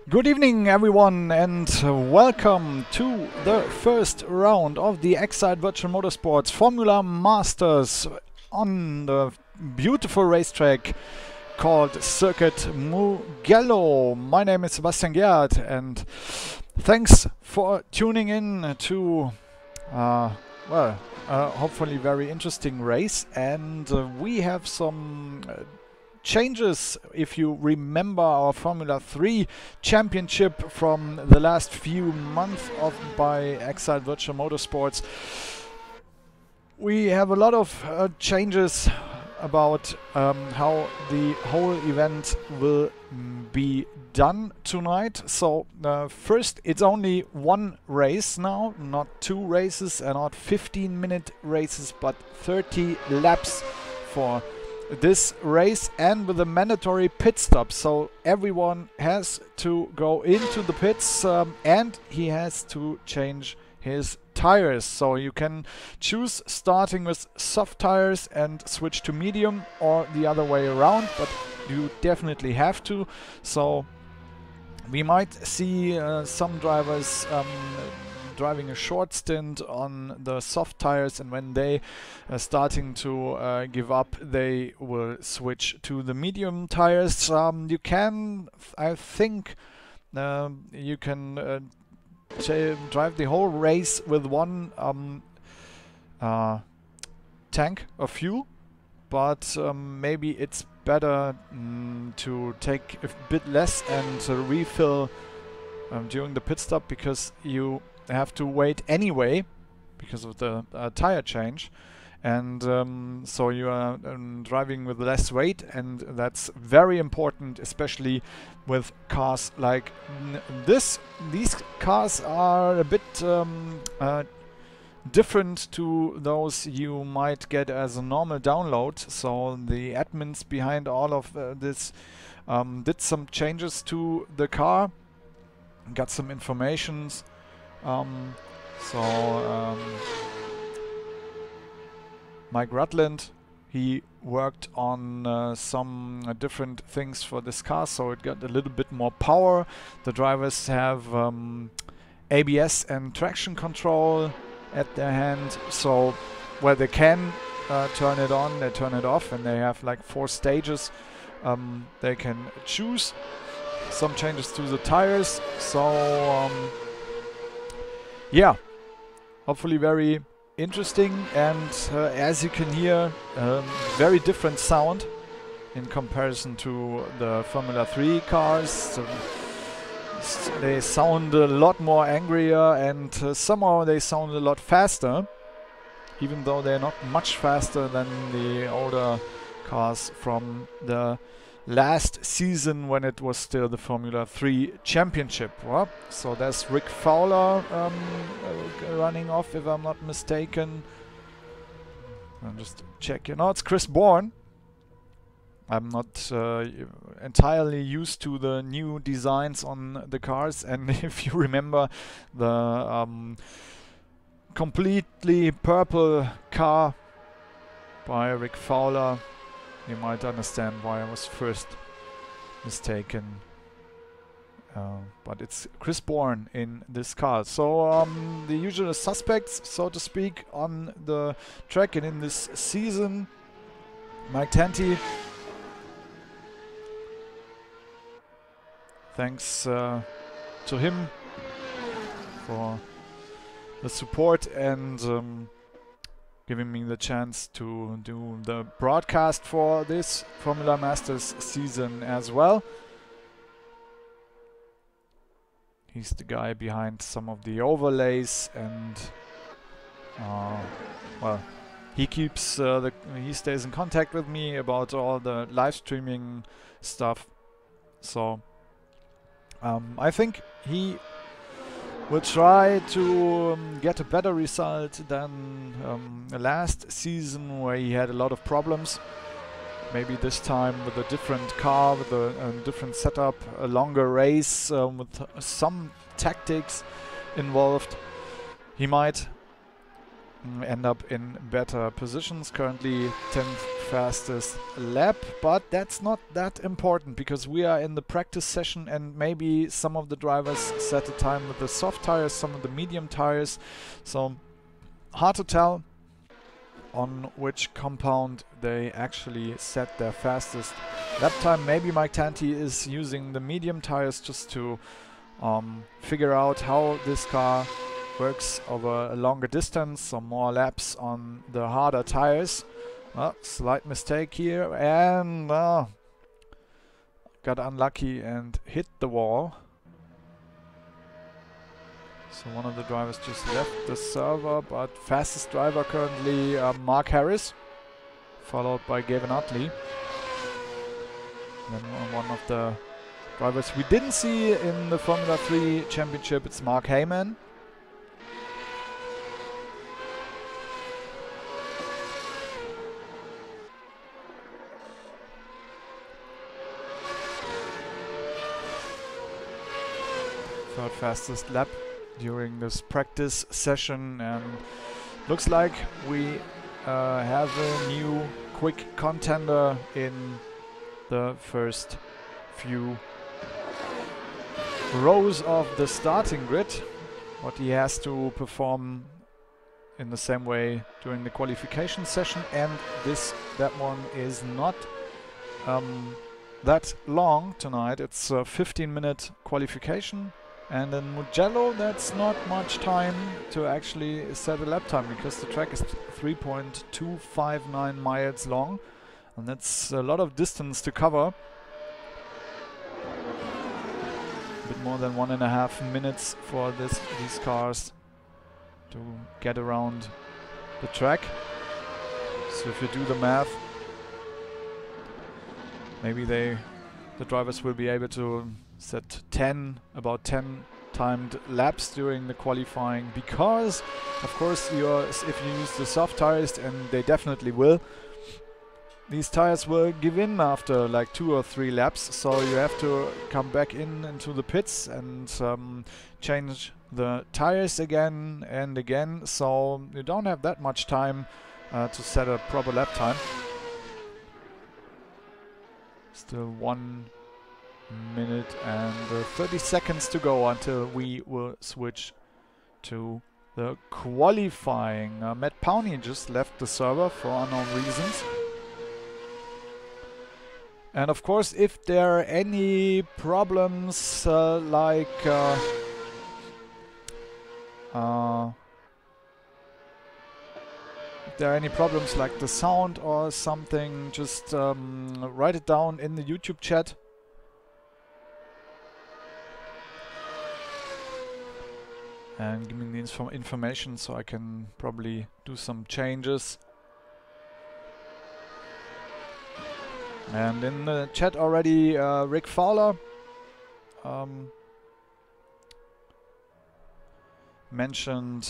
Good evening, everyone, and welcome to the first round of the Exide Virtual Motorsports Formula Masters on the beautiful racetrack called Circuit Mugello. My name is Sebastian Gerhardt, and thanks for tuning in to hopefully very interesting race. And we have some changes. If you remember our Formula 3 championship from the last few months by Exide Virtual Motorsports, we have a lot of changes about how the whole event will be done tonight. So first, it's only one race now, not two races and not 15-minute races, but 30 laps for this race, and with a mandatory pit stop. So everyone has to go into the pits and he has to change his tires. So you can choose starting with soft tires and switch to medium, or the other way around, but you definitely have to. So we might see some drivers driving a short stint on the soft tires, and when they are starting to give up, they will switch to the medium tires. You can, I think, you can drive the whole race with one tank of fuel, but maybe it's better to take a bit less and refill during the pit stop, because you have to wait anyway because of the tire change, and so you are driving with less weight, and that's very important, especially with cars like this. These cars are a bit different to those you might get as a normal download. So the admins behind all of this did some changes to the car, got some informations. Mike Rutland, he worked on some different things for this car, so it got a little bit more power. The drivers have ABS and traction control at their hand, so where they can turn it on, they turn it off, and they have like 4 stages. They can choose some changes to the tires. So yeah, hopefully very interesting, and as you can hear, very different sound in comparison to the Formula 3 cars. They sound a lot more angrier, and somehow they sound a lot faster, even though they're not much faster than the older cars from the last season when it was still the Formula 3 championship. Well, so there's Rick Fowler running off, if I'm not mistaken. I'll just check. It's Chris Bourne. I'm not entirely used to the new designs on the cars, and if you remember the completely purple car by Rick Fowler, you might understand why I was first mistaken. But it's Chris Bourne in this car. So the usual suspects, so to speak, on the track and in this season. Mike Tanti. Thanks to him for the support and giving me the chance to do the broadcast for this Formula Masters season as well. He's the guy behind some of the overlays, and well, he keeps he stays in contact with me about all the live streaming stuff. So I think he will try to get a better result than last season, where he had a lot of problems. Maybe this time with a different car, with a different setup, a longer race with some tactics involved, he might end up in better positions. Currently 10th, fastest lap, but that's not that important because we are in the practice session and maybe some of the drivers set a time with the soft tires, some of the medium tires, so hard to tell on which compound they actually set their fastest lap time. Maybe Mike Tanti is using the medium tires just to figure out how this car works over a longer distance, some more laps on the harder tires. Slight mistake here, and got unlucky and hit the wall. So one of the drivers just left the server, but fastest driver currently Mark Harris, followed by Gavin Utley. Then one of the drivers we didn't see in the Formula 3 Championship, it's Mark Heyman. Third fastest lap during this practice session, and looks like we have a new quick contender in the first few rows of the starting grid. What he has to perform in the same way during the qualification session, and that one is not that long tonight. It's a 15-minute qualification. And in Mugello, that's not much time to actually set a lap time because the track is 3.259 miles long, and that's a lot of distance to cover. A bit more than 1.5 minutes for these cars to get around the track. So if you do the math, maybe the drivers will be able to set about 10 timed laps during the qualifying, because of course if you use the soft tires, and they definitely will, these tires will give in after like 2 or 3 laps, so you have to come back into the pits and change the tires again and again, so you don't have that much time to set a proper lap time. Still 1 minute and 30 seconds to go until we will switch to the qualifying. Matt Powney just left the server for unknown reasons. And of course, if there are any problems if there are any problems like the sound or something, just write it down in the YouTube chat. And give me the information so I can probably do some changes. And in the chat already, Rick Fowler mentioned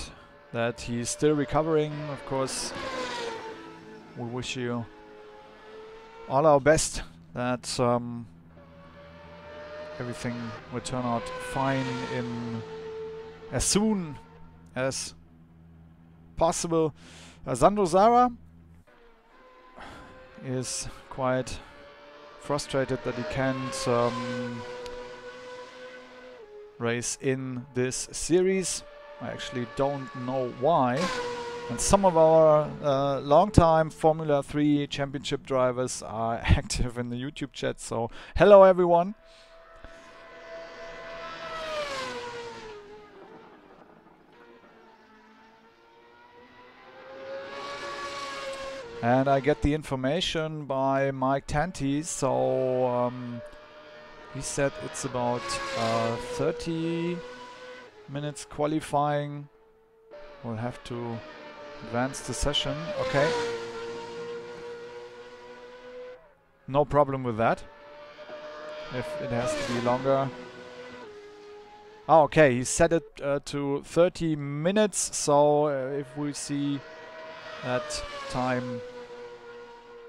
that he's still recovering. Of course, we wish you all our best, that everything will turn out fine in as soon as possible. Sandro Zara is quite frustrated that he can't race in this series. I actually don't know why. And some of our long-time Formula 3 Championship drivers are active in the YouTube chat, so hello everyone. And I get the information by Mike Tanti, so he said it's about 30 minutes qualifying. We'll have to advance the session. Okay. No problem with that. If it has to be longer. Oh, okay, he set it to 30 minutes, so if we see that time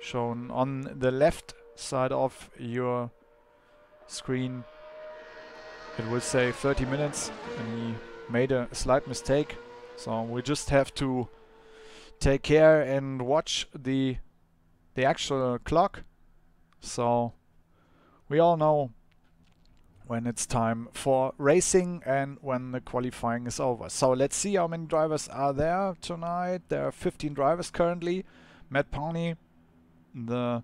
shown on the left side of your screen, it will say 30 minutes, and he made a slight mistake, so we just have to take care and watch the the actual clock, so we all know when it's time for racing and when the qualifying is over. So let's see how many drivers are there tonight. There are 15 drivers currently. Matt Pawnee, the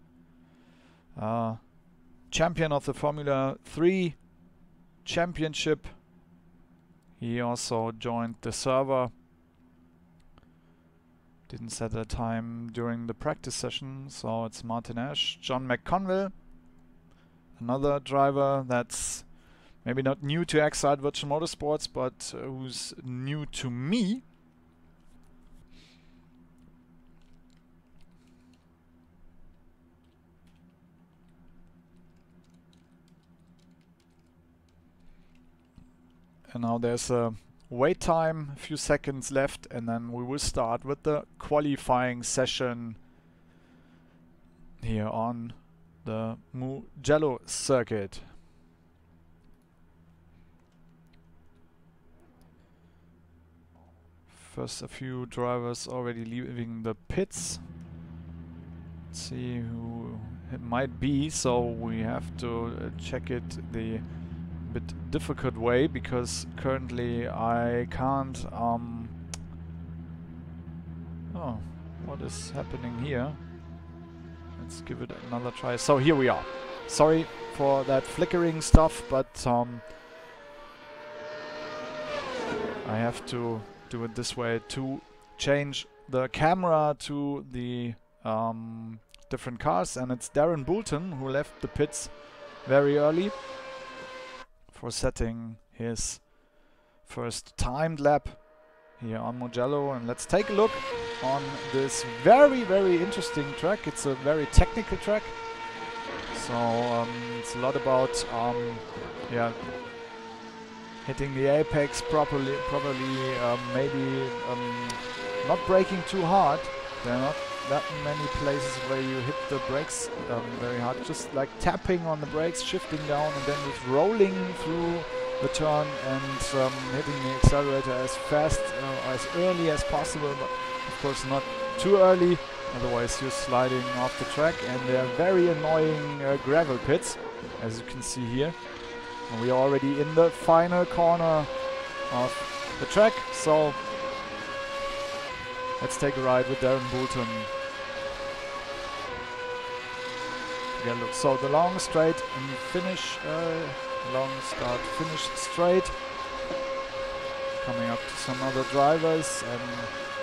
champion of the Formula 3 championship. He also joined the server. Didn't set a time during the practice session, so it's Martin Ash. John McConville, another driver that's maybe not new to Excite Virtual Motorsports, but who's new to me. And now there's a wait time, a few seconds left, and then we will start with the qualifying session here on the Mugello circuit. First, a few drivers already leaving the pits. Let's see who it might be, so we have to check it the bit difficult way, because currently I can't oh, what is happening here? Let's give it another try. So here we are. Sorry for that flickering stuff, but I have to do it this way to change the camera to the different cars, and it's Darren Boulton who left the pits very early for setting his first timed lap here on Mugello. And let's take a look on this very, very interesting track. It's a very technical track, so it's a lot about yeah, hitting the apex properly, maybe not braking too hard. There are not that many places where you hit the brakes very hard, just like tapping on the brakes, shifting down, and then just rolling through the turn and hitting the accelerator as fast, as early as possible, but of course not too early, otherwise you're sliding off the track. And they're very annoying gravel pits, as you can see here. And we are already in the final corner of the track, so let's take a ride with Darren Boulton. Yeah, look, so the long straight and finish, long start, finish straight. Coming up to some other drivers, and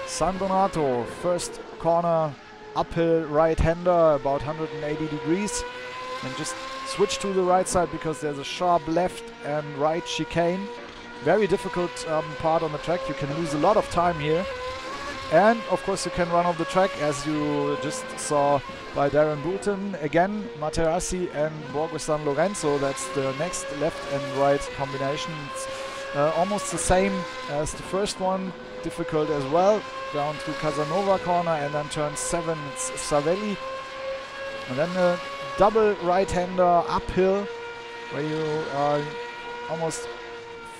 San Donato, first corner, uphill right-hander, about 180 degrees. And just switch to the right side because there's a sharp left and right chicane. Very difficult part on the track. You can lose a lot of time here. And of course you can run off the track, as you just saw by Darren Boulton. Again, Materassi and Borgo San Lorenzo, that's the next left and right combination. It's almost the same as the first one, difficult as well. Down to Casanova corner, and then turn 7, it's Savelli. And then a double right-hander uphill, where you are almost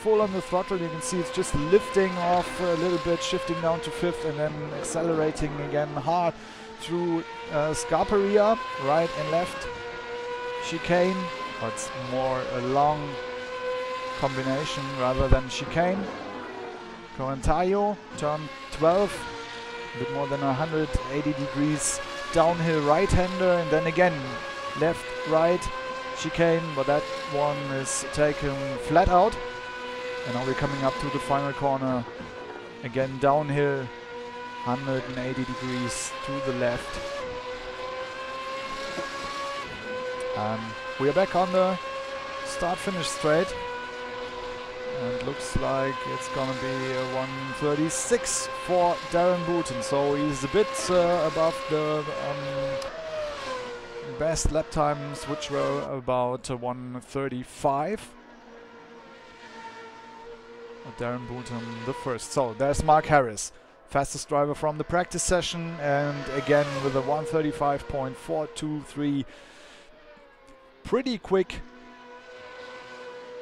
full on the throttle. You can see it's just lifting off a little bit, shifting down to 5th, and then accelerating again hard through Scarperia, right and left chicane. But it's more a long combination rather than chicane. Corantayo, turn 12, a bit more than 180 degrees downhill right-hander, and then again left, right, chicane, but that one is taken flat out. And now we're coming up to the final corner, again downhill, 180 degrees to the left. We are back on the start-finish straight, and looks like it's gonna be a 1:36 for Darren Boulton, so he's a bit above the best lap times, which were about 1:35. Darren Boulton the first. So there's Mark Harris, fastest driver from the practice session, and again with a 1:35.423, pretty quick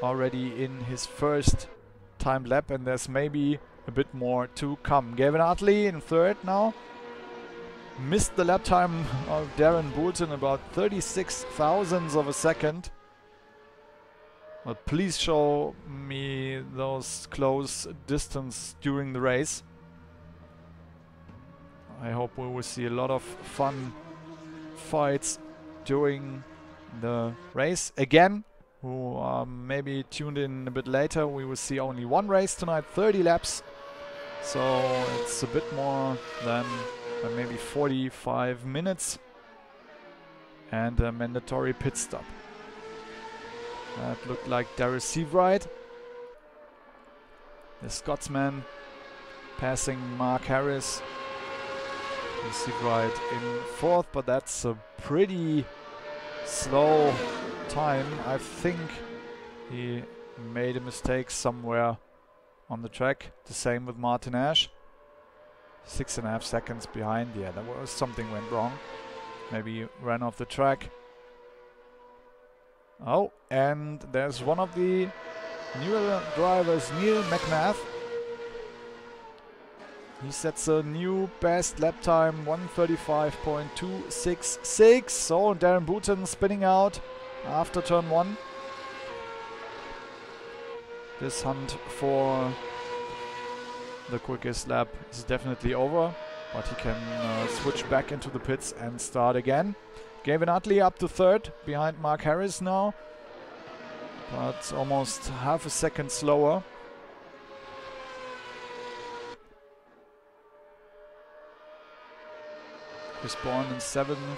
already in his first timed lap, and there's maybe a bit more to come. Gavin Hartley in third now, missed the lap time of Darren Boulton about 36 thousandths of a second. But please show me those close distance during the race. I hope we will see a lot of fun fights during the race. Again, who are maybe tuned in a bit later, we will see only one race tonight, 30 laps. So it's a bit more than maybe 45 minutes. And a mandatory pit stop. That looked like Darius Seabright, the Scotsman, passing Mark Harris. Seabright in fourth, but that's a pretty slow time. I think he made a mistake somewhere on the track. The same with Martin Ash. 6.5 seconds behind. Yeah, there was something went wrong. Maybe he ran off the track. Oh, and there's one of the newer drivers, Neil McMath. He sets a new best lap time, 1:35.266. So Darren Boulton spinning out after turn 1. This hunt for the quickest lap is definitely over, but he can switch back into the pits and start again. Gavin Utley up to third, behind Mark Harris now, but almost half a second slower. Chris Bourne in 7th,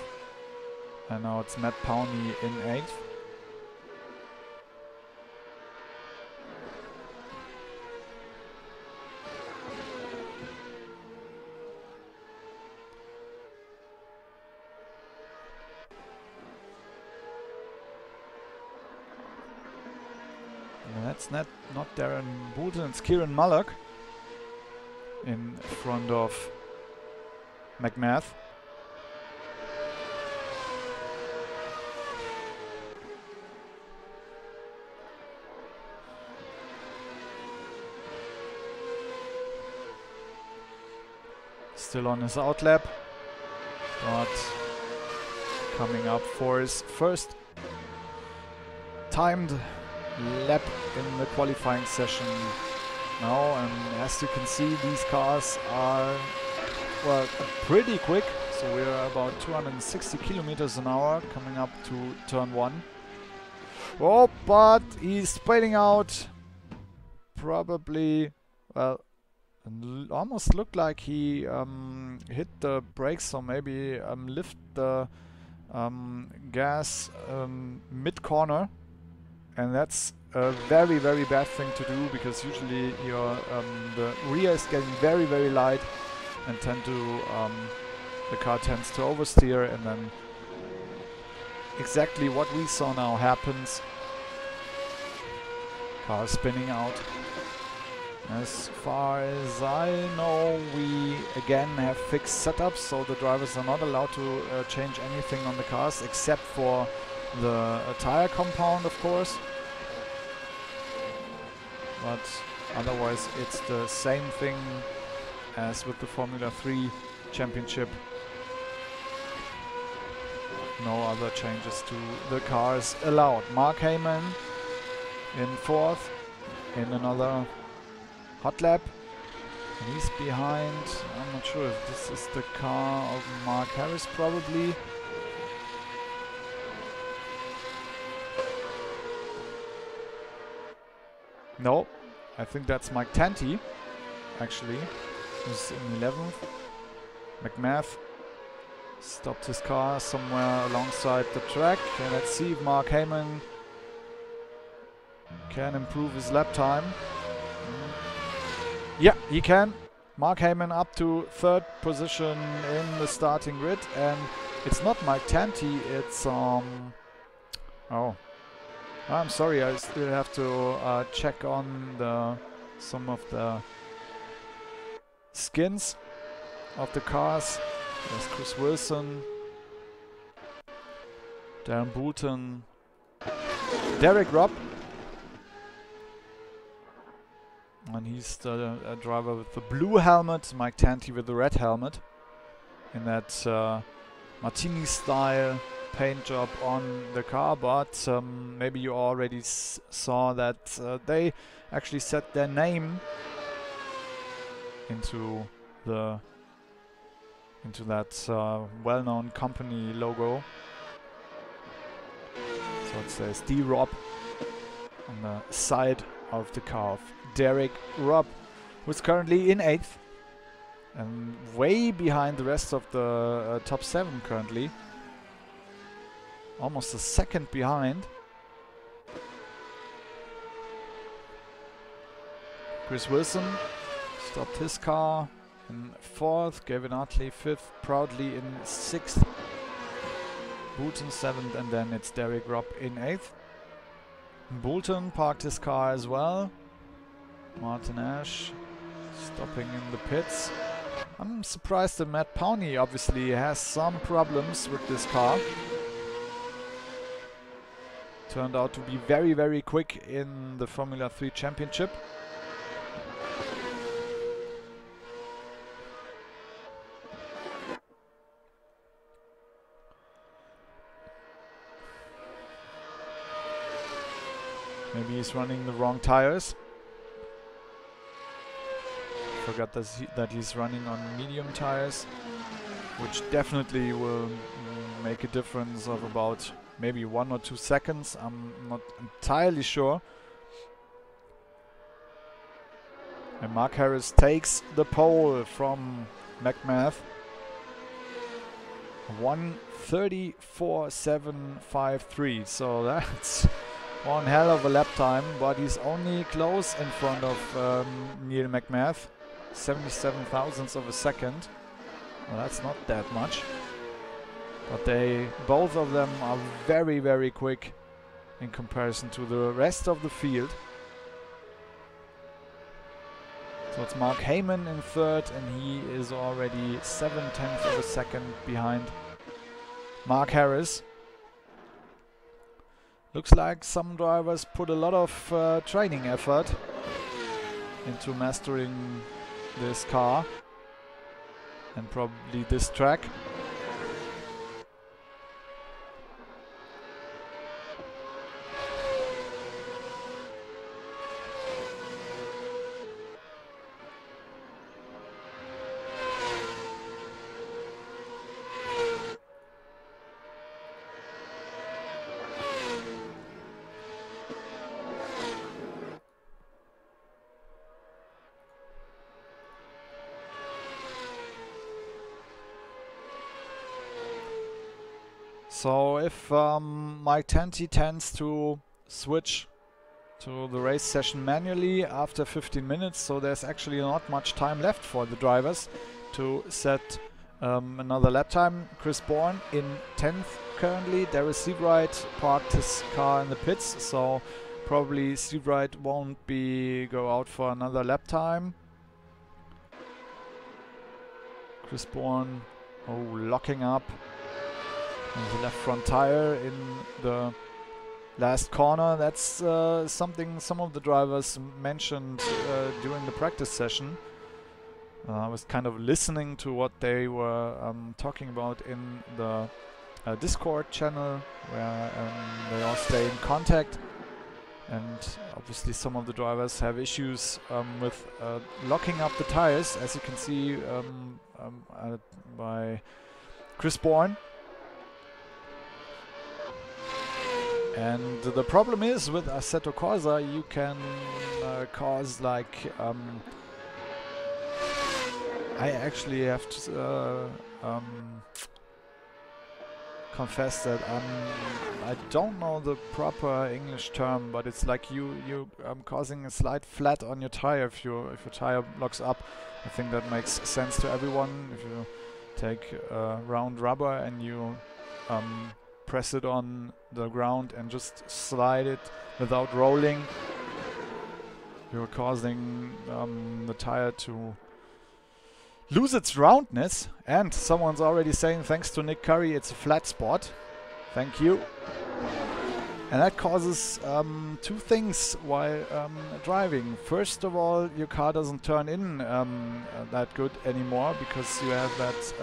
and now it's Matt Powney in 8th. That's not Darren Boulton, it's Kieran Mullock in front of McMath. Still on his outlap, but coming up for his first timed lap in the qualifying session now. And as you can see, these cars are, well, pretty quick. So we're about 260 kilometers an hour coming up to turn 1. Oh, but he's spinning out. Probably, well, almost looked like he hit the brakes, so maybe lift the gas mid-corner. And that's a very, very bad thing to do, because usually your the rear is getting very, very light and the car tends to oversteer, and then exactly what we saw now happens. Car spinning out. As far as I know, we again have fixed setups, so the drivers are not allowed to change anything on the cars except for the tire compound, of course. But otherwise it's the same thing as with the Formula 3 Championship. No other changes to the cars allowed. Mark Heyman in 4th in another hot lap. And he's behind, I'm not sure if this is the car of Mark Harris, probably. No, I think that's Mike Tanti, actually, who's in 11th. McMath stopped his car somewhere alongside the track. And let's see if Mark Heyman can improve his lap time. Yeah, he can. Mark Heyman up to 3rd position in the starting grid. And it's not Mike Tanti, it's oh, I'm sorry, I still have to check on some of the skins of the cars. There's Chris Wilson, Darren Boulton, Derek Robb, and he's the driver with the blue helmet, Mike Tanti with the red helmet. in that Martini style paint job on the car, but maybe you already saw that they actually set their name into that well-known company logo. So it says D-Rob on the side of the car of Derek Robb, who's currently in 8th and way behind the rest of the top 7 currently. Almost a second behind. Chris Wilson stopped his car in 4th, Gavin Hartley 5th, Proudly in 6th, Boulton 7th, and then it's Derek Robb in 8th. Boulton parked his car as well. Martin Ash stopping in the pits. I'm surprised that Matt Powney obviously has some problems with this car. Turned out to be very, very quick in the Formula 3 Championship. Maybe he's running the wrong tires. Forgot that he's running on medium tires, which definitely will make a difference of about maybe 1 or 2 seconds. I'm not entirely sure. And Mark Harris takes the pole from McMath. 1:34.753. So that's one hell of a lap time, but he's only close in front of Neil McMath. 77 thousandths of a second. Well, that's not that much. But both of them are very, very quick in comparison to the rest of the field. So it's Mark Heyman in 3rd, and he is already 7/10 of a second behind Mark Harris. Looks like some drivers put a lot of training effort into mastering this car and probably this track. So if Mike Tanti tends to switch to the race session manually after 15 minutes, so there's actually not much time left for the drivers to set another lap time. Chris Bourne in 10th currently. Darius Seabright parked his car in the pits, so probably Seabright won't go out for another lap time. Chris Bourne locking up the left front tire in the last corner. That's something some of the drivers mentioned during the practice session. I was kind of listening to what they were talking about in the Discord channel, where they all stay in contact. And obviously some of the drivers have issues with locking up the tires, as you can see by Chris Bourne. And the problem is with Assetto Corsa, you can cause like I actually have to confess that I don't know the proper English term, but it's like you causing a slight flat on your tire if your tire locks up. I think that makes sense to everyone. If you take round rubber and you press it on the ground and just slide it without rolling, you're causing the tire to lose its roundness. And someone's already saying, thanks to Nick Curry, it's a flat spot. Thank you. And that causes two things while driving. First of all, your car doesn't turn in that good anymore because you have that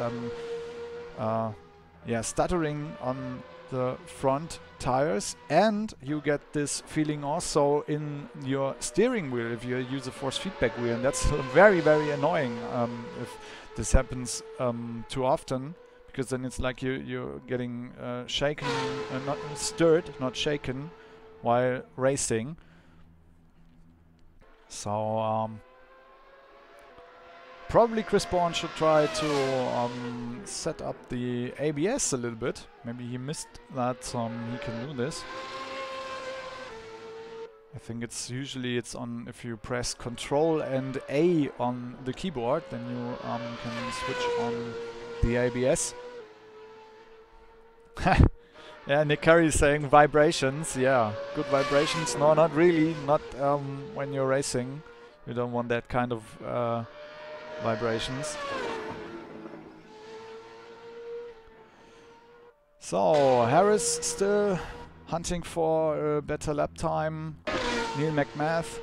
yeah, stuttering on the front tires, and you get this feeling also in your steering wheel if you use a force feedback wheel, and that's very, very annoying if this happens too often, because then it's like you're getting shaken, not stirred, not shaken, while racing. So probably Chris Bourne should try to set up the ABS a little bit. Maybe he missed that he can do this. I think it's usually on if you press Control and A on the keyboard, then you can switch on the ABS. Yeah, Nick Curry is saying vibrations. Yeah, good vibrations. No, not really. Not when you're racing. You don't want that kind of vibrations. So Harris still hunting for a better lap time. Neil McMath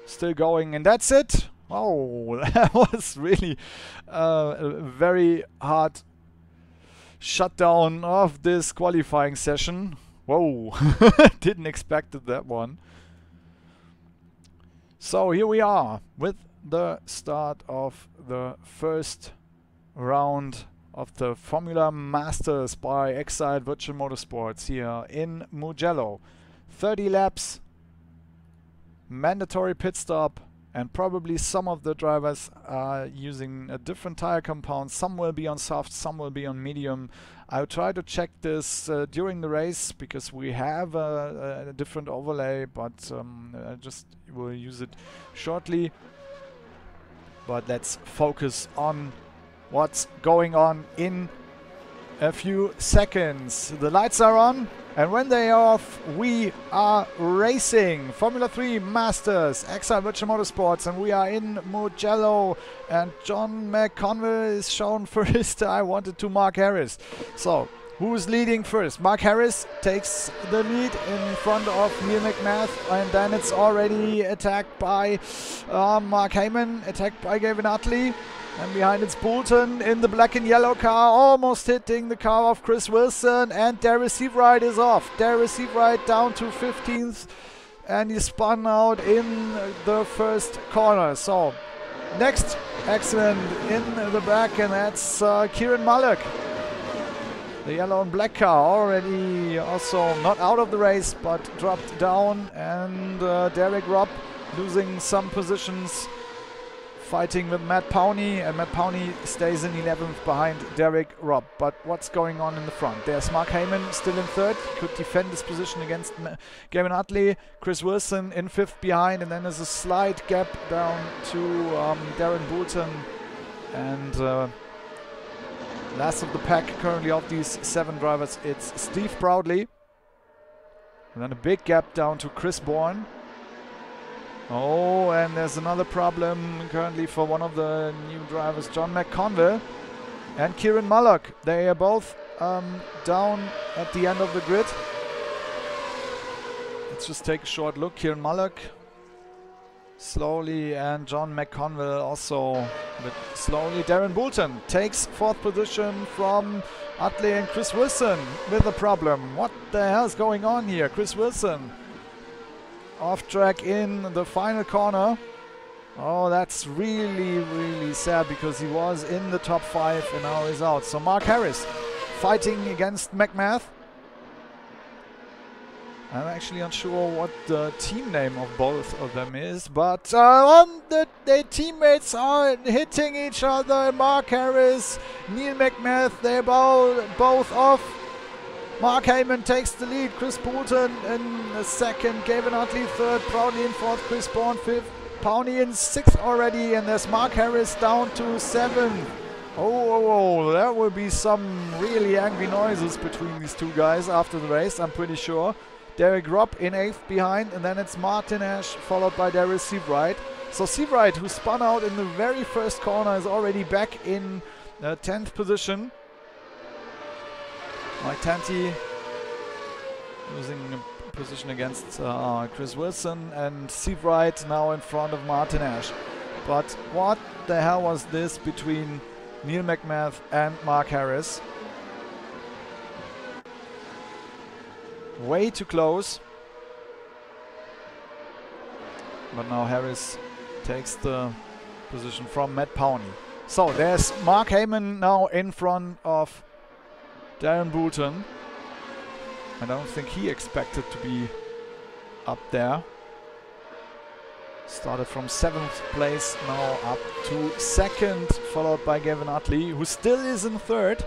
still going, and that's it. Oh, that was really a very hard shutdown of this qualifying session. Whoa, didn't expect that one. So here we are with the start of the first round of the Formula Masters by Exile Virtual Motorsports here in Mugello. 30 laps, mandatory pit stop, and probably some of the drivers are using a different tire compound. Some will be on soft, some will be on medium. I'll try to check this during the race, because we have a different overlay, but I just will use it shortly. But let's focus on what's going on in a few seconds. The lights are on, and when they are off, we are racing. Formula 3 Masters, Exile Virtual Motorsports, and we are in Mugello. And John McConville is shown first. I wanted to Mark Harris. So, who's leading first? Mark Harris takes the lead in front of Neil McMath, and then it's already attacked by Mark Heyman, attacked by Gavin Utley. And behind it's Boulton in the black and yellow car, almost hitting the car of Chris Wilson, and Darius Seabright is off. Darius Seabright down to 15th, and he spun out in the first corner. So, next accident in the back, and that's Kieran Mullock. The yellow and black car already also not out of the race, but dropped down, and Derek Robb losing some positions, fighting with Matt Powney, and Matt Powney stays in 11th behind Derek Robb. But what's going on in the front? There's Mark Heyman still in 3rd, could defend his position against Gavin Utley. Chris Wilson in 5th behind, and then there's a slight gap down to Darren Boulton. And last of the pack currently of these 7 drivers, it's Steve Proudley. And then a big gap down to Chris Bourne. Oh, and there's another problem currently for one of the new drivers, John McConville and Kieran Mullock. They are both down at the end of the grid. Let's just take a short look. Kieran Mullock slowly, and John McConville also a bit slowly. Darren Boulton takes 4th position from Utley, and Chris Wilson with a problem. What the hell is going on here? Chris Wilson off track in the final corner. Oh, that's really, really sad, because he was in the top 5 and now he's out. So Mark Harris fighting against McMath. I'm actually unsure what the team name of both of them is, but their teammates are hitting each other. Mark Harris, Neil McMath, they're both off. Mark Heyman takes the lead. Chris Boulton in 2nd, Gavin Utley 3rd, Proudly in 4th, Chris Bourne 5th, Powney in 6th already, and there's Mark Harris down to 7th. Oh, there will be some really angry noises between these two guys after the race, I'm pretty sure. Derek Robb in 8th behind, and then it's Martin Ash followed by Darius Seabright. So Seabright, who spun out in the very first corner, is already back in 10th position. Mike Tanti losing a position against Chris Wilson, and Seabright now in front of Martin Ash. But what the hell was this between Neil McMath and Mark Harris? way too close. But now Harris takes the position from Matt Powney. So there's Mark Heyman now in front of Darren Boulton. I don't think he expected to be up there. Started from 7th place, now up to 2nd, followed by Gavin Utley, who still is in 3rd.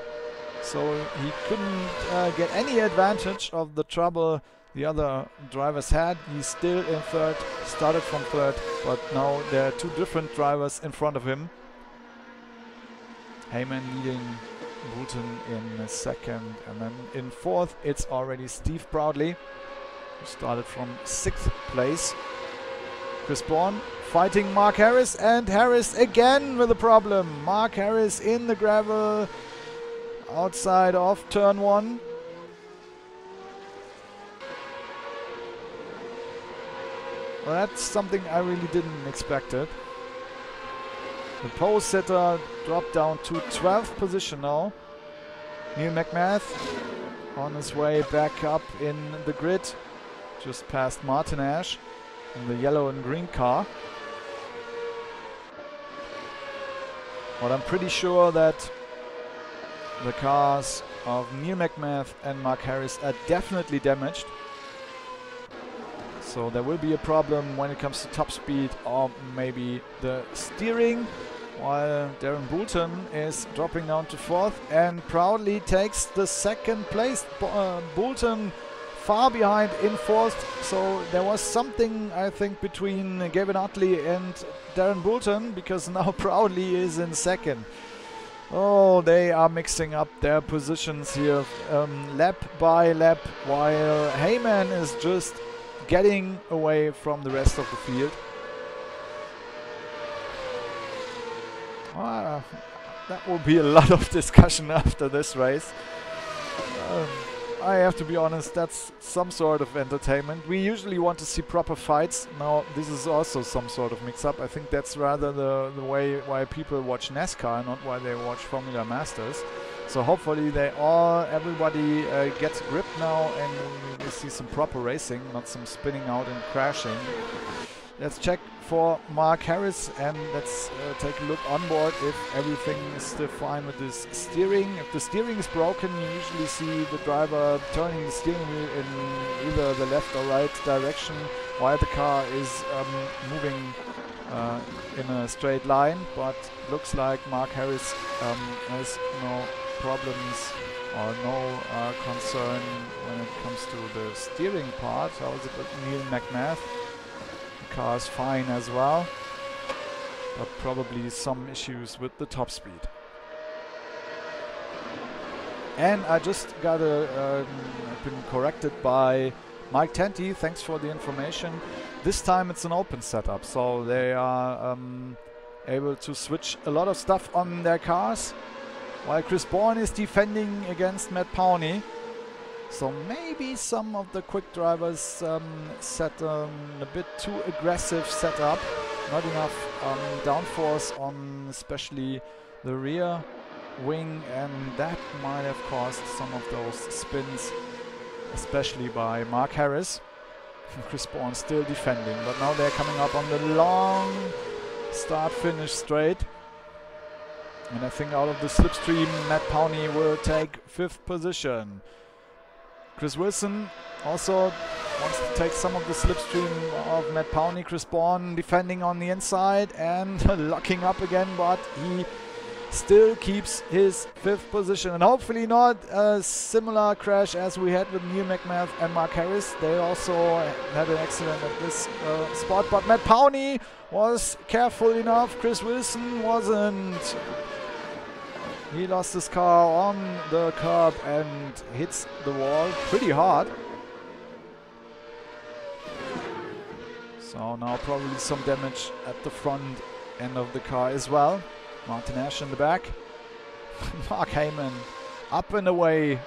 So he couldn't get any advantage of the trouble the other drivers had. He's still in 3rd, started from 3rd, but now there are 2 different drivers in front of him. Heyman leading Boulton in 2nd, and then in 4th it's already Steve Broadley, who started from 6th place. Chris Bourne fighting Mark Harris, and Harris again with a problem. Mark Harris in the gravel outside of turn 1. Well, that's something I really didn't expect it. The pole sitter dropped down to 12th position now. Neil McMath on his way back up in the grid, just past Martin Ash in the yellow and green car. But I'm pretty sure that the cars of Neil McMath and Mark Harris are definitely damaged. So there will be a problem when it comes to top speed or maybe the steering, while Darren Boulton is dropping down to 4th and proudly takes the 2nd place. Boulton far behind in 4th, so there was something, I think, between Gavin Utley and Darren Boulton, because now Proudly is in 2nd. Oh, they are mixing up their positions here, lap by lap, while Heyman is just getting away from the rest of the field. That will be a lot of discussion after this race. I have to be honest, that's some sort of entertainment. We usually want to see proper fights. Now this is also some sort of mix-up. I think that's rather the way why people watch NASCAR, not why they watch Formula Masters. So hopefully everybody gets grip now and we see some proper racing, not some spinning out and crashing. Let's check for Mark Harris and let's take a look on board if everything is still fine with this steering. If the steering is broken, you usually see the driver turning the steering wheel in either the left or right direction while the car is moving in a straight line, but looks like Mark Harris has no problems or no concern when it comes to the steering part. How is it with Neil McMath? Car is fine as well, but probably some issues with the top speed. And I just got been corrected by Mike Tanti. Thanks for the information. This time it's an open setup, so they are able to switch a lot of stuff on their cars, while Chris Bourne is defending against Matt Powney. So maybe some of the quick drivers set a bit too aggressive setup, not enough downforce on especially the rear wing, and that might have caused some of those spins, especially by Mark Harris. Chris Bourne still defending, but now they're coming up on the long start-finish straight. And I think out of the slipstream, Matt Powney will take 5th position. Chris Wilson also wants to take some of the slipstream of Matt Powney. Chris Bourne defending on the inside and locking up again, but he still keeps his 5th position. And hopefully not a similar crash as we had with Neil McMath and Mark Harris. They also had an accident at this spot, but Matt Powney was careful enough. Chris Wilson wasn't. He lost his car on the curb and hits the wall pretty hard. So now probably some damage at the front end of the car as well. Martin Ash in the back. Mark Heyman up and away.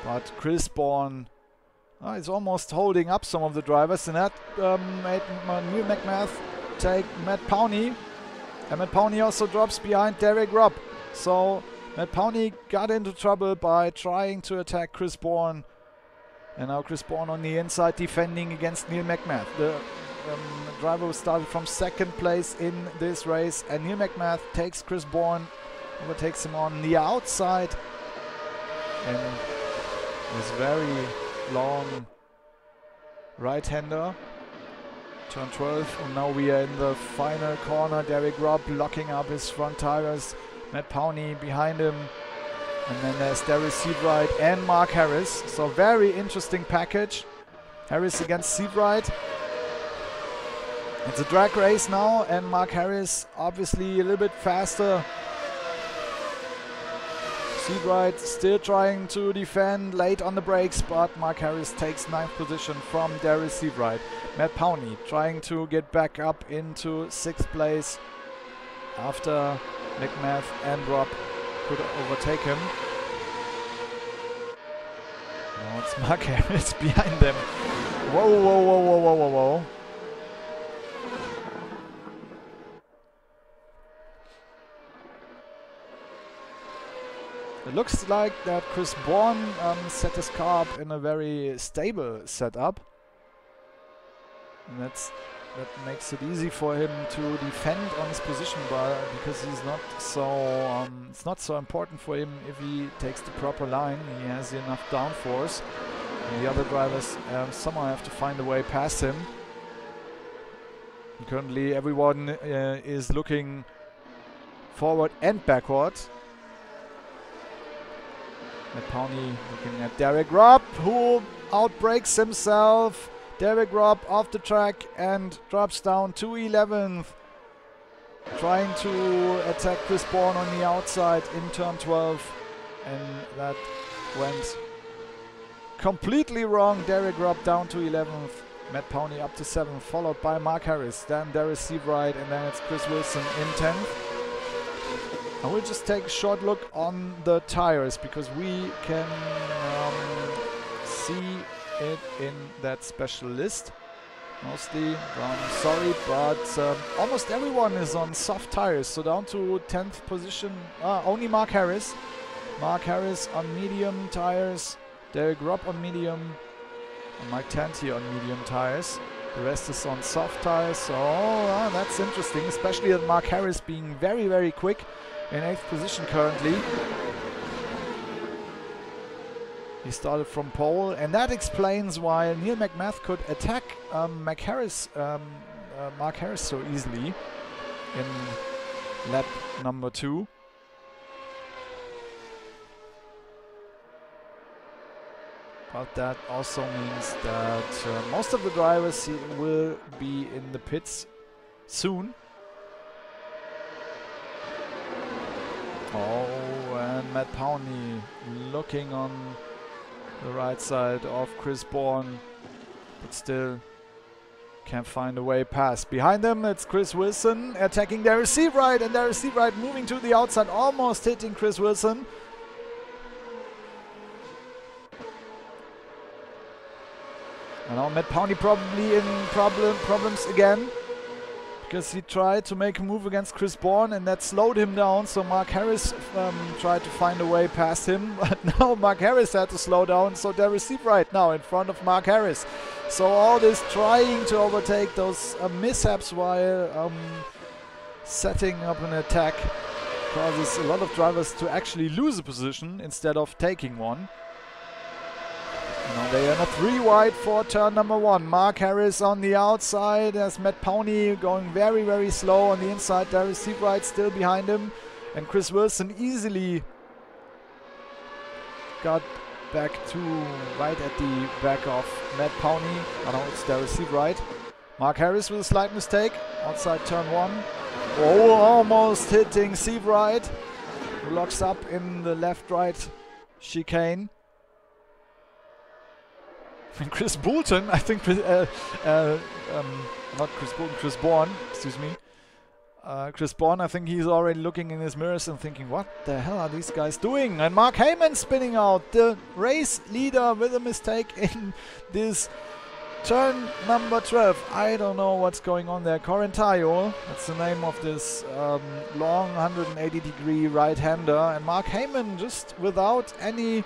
But Chris Bourne is almost holding up some of the drivers, and that made Neil McMath take Matt Powney. And Matt Powney also drops behind Derek Robb. So Matt Powney got into trouble by trying to attack Chris Bourne. And now Chris Bourne on the inside defending against Neil McMath. The driver who started from second place in this race. And Neil McMath takes Chris Bourne, overtakes him on the outside. And this very long right-hander. Turn 12, and now we are in the final corner. Derek Robb locking up his front tires. Matt Powney behind him. And then there's Darius Seabright and Mark Harris. So very interesting package. Harris against Seabright. It's a drag race now, and Mark Harris obviously a little bit faster. Seabright still trying to defend late on the brakes, but Mark Harris takes 9th position from Darius Seabright. Matt Powney trying to get back up into 6th place after McMath and Robb could overtake him. Now it's Mark Harris behind them. Whoa, whoa, whoa, whoa, whoa, whoa, whoa. It looks like that Chris Bourne set his car up in a very stable setup. And that makes it easy for him to defend on his position because he's not so it's not so important for him if he takes the proper line. He has enough downforce. And the other drivers somehow have to find a way past him. And currently everyone is looking forward and backward. Matt Powney looking at Derek Robb, who outbrakes himself. Derek Robb off the track and drops down to 11th. Trying to attack Chris Bourne on the outside in turn 12. And that went completely wrong. Derek Robb down to 11th. Matt Powney up to 7th, followed by Mark Harris. Then Darius Seabright, and then it's Chris Wilson in 10th. I will just take a short look on the tires because we can see it in that special list. Mostly, sorry, but almost everyone is on soft tires. So down to 10th position, only Mark Harris. Mark Harris on medium tires. Derek Robb on medium. And Mike Tanti on medium tires. The rest is on soft tires. So that's interesting, especially that Mark Harris being very, very quick. In 8th position currently. He started from pole, and that explains why Neil McMath could attack Mark Harris so easily in lap number 2. But that also means that most of the drivers will be in the pits soon. Oh, and Matt Powney looking on the right side of Chris Bourne, but still can't find a way past. Behind them, it's Chris Wilson attacking Darius Seabright, and Darius Seabright moving to the outside, almost hitting Chris Wilson. And now Matt Powney probably in problems again. Because he tried to make a move against Chris Bourne and that slowed him down, so Mark Harris tried to find a way past him, but now Mark Harris had to slow down, so Darius Seabright now in front of Mark Harris. So all this trying to overtake those mishaps while setting up an attack causes a lot of drivers to actually lose a position instead of taking one. Now they are in a 3 wide for turn number 1. Mark Harris on the outside as Matt Powney going very, very slow on the inside. Darius Seabright still behind him. And Chris Wilson easily got back to right at the back of Matt Powney. Oh no, it's Darius Seabright. Mark Harris with a slight mistake. Outside turn 1. Oh, almost hitting Seabright. Who locks up in the left-right chicane. And Chris Boulton, I think, not Chris Boulton, Chris Bourne, excuse me. Chris Bourne, I think he's already looking in his mirrors and thinking, what the hell are these guys doing? And Mark Heyman spinning out, the race leader with a mistake in this Turn number 12. I don't know what's going on there. Correntaio, that's the name of this long 180-degree right-hander. And Mark Heyman just without any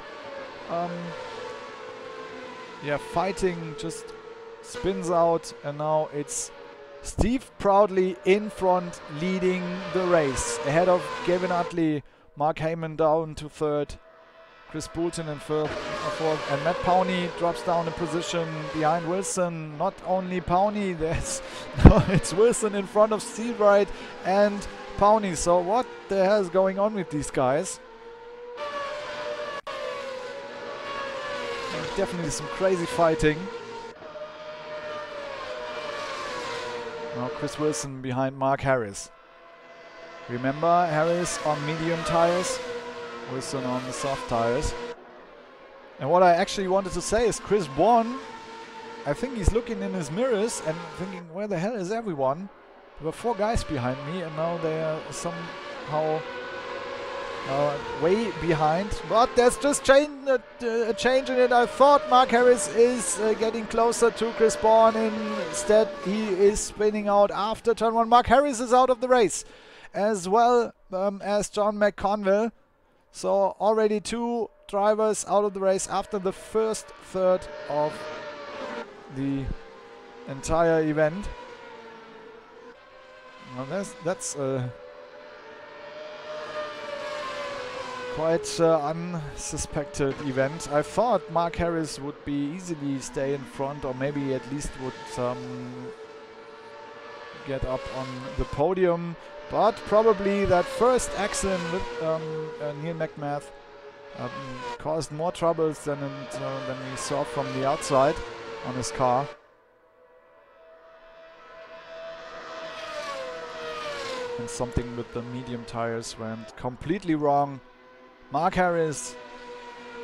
fighting, just spins out. And now it's Steve Proudly in front, leading the race. Ahead of Gavin Utley, Mark Heyman down to third. Chris Boulton in fourth, and Matt Powney drops down a position behind Wilson. Not only Powney, it's Wilson in front of Seawright and Powney. So what the hell is going on with these guys? And definitely some crazy fighting. Now Chris Wilson behind Mark Harris. Remember, Harris on medium tires, Wilson on the soft tires. And what I actually wanted to say is Chris won. I think he's looking in his mirrors and thinking, where the hell is everyone? There were 4 guys behind me and now they are somehow way behind. But there's just a change in it. I thought Mark Harris is getting closer to Chris Bourne. Instead, he is spinning out after turn 1. Mark Harris is out of the race, as well as John McConville. So already 2 drivers out of the race after the first third of the entire event. Well, that's quite unsuspected event. I thought Mark Harris would be easily stay in front, or maybe at least would get up on the podium. But probably that first accident with Neil McMath caused more troubles than we saw from the outside on his car. And something with the medium tires went completely wrong. Mark Harris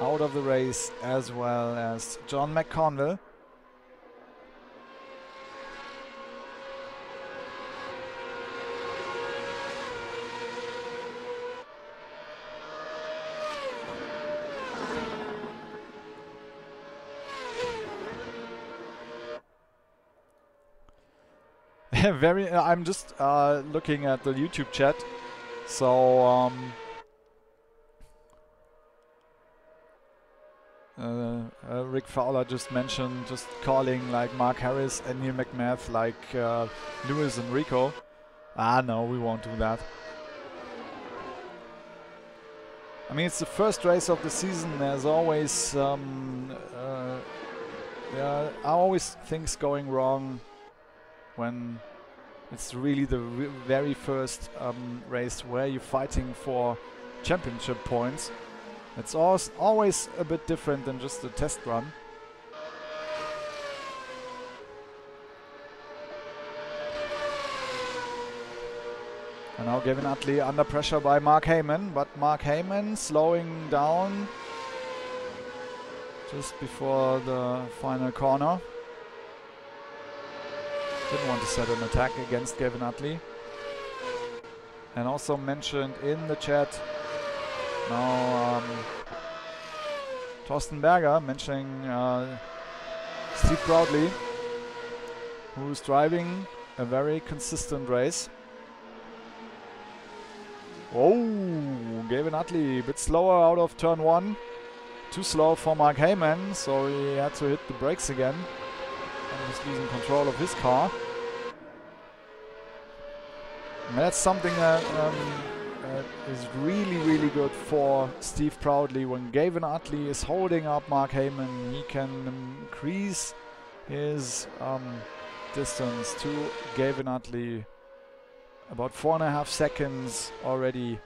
out of the race, as well as John McConville. I'm just looking at the YouTube chat. So Rick Fowler just mentioned just calling like Mark Harris and Neil McMath like Lewis and Rico. No, we won't do that. I mean, it's the first race of the season. There's always there are always things going wrong when it's really the very first race where you're fighting for championship points. It's always a bit different than just a test run. And now Gavin Utley under pressure by Mark Heyman, but Mark Heyman slowing down just before the final corner. Didn't want to set an attack against Gavin Utley. And also mentioned in the chat now Thorsten Berger mentioning Steve Proudly, who's driving a very consistent race. Oh, Gavin Utley a bit slower out of turn 1. Too slow for Mark Heyman, so he had to hit the brakes again. And he's losing control of his car. And that's something that is really, really good for Steve Proudly. When Gavin Utley is holding up Mark Heyman, he can increase his distance to Gavin Utley. About 4.5 seconds already.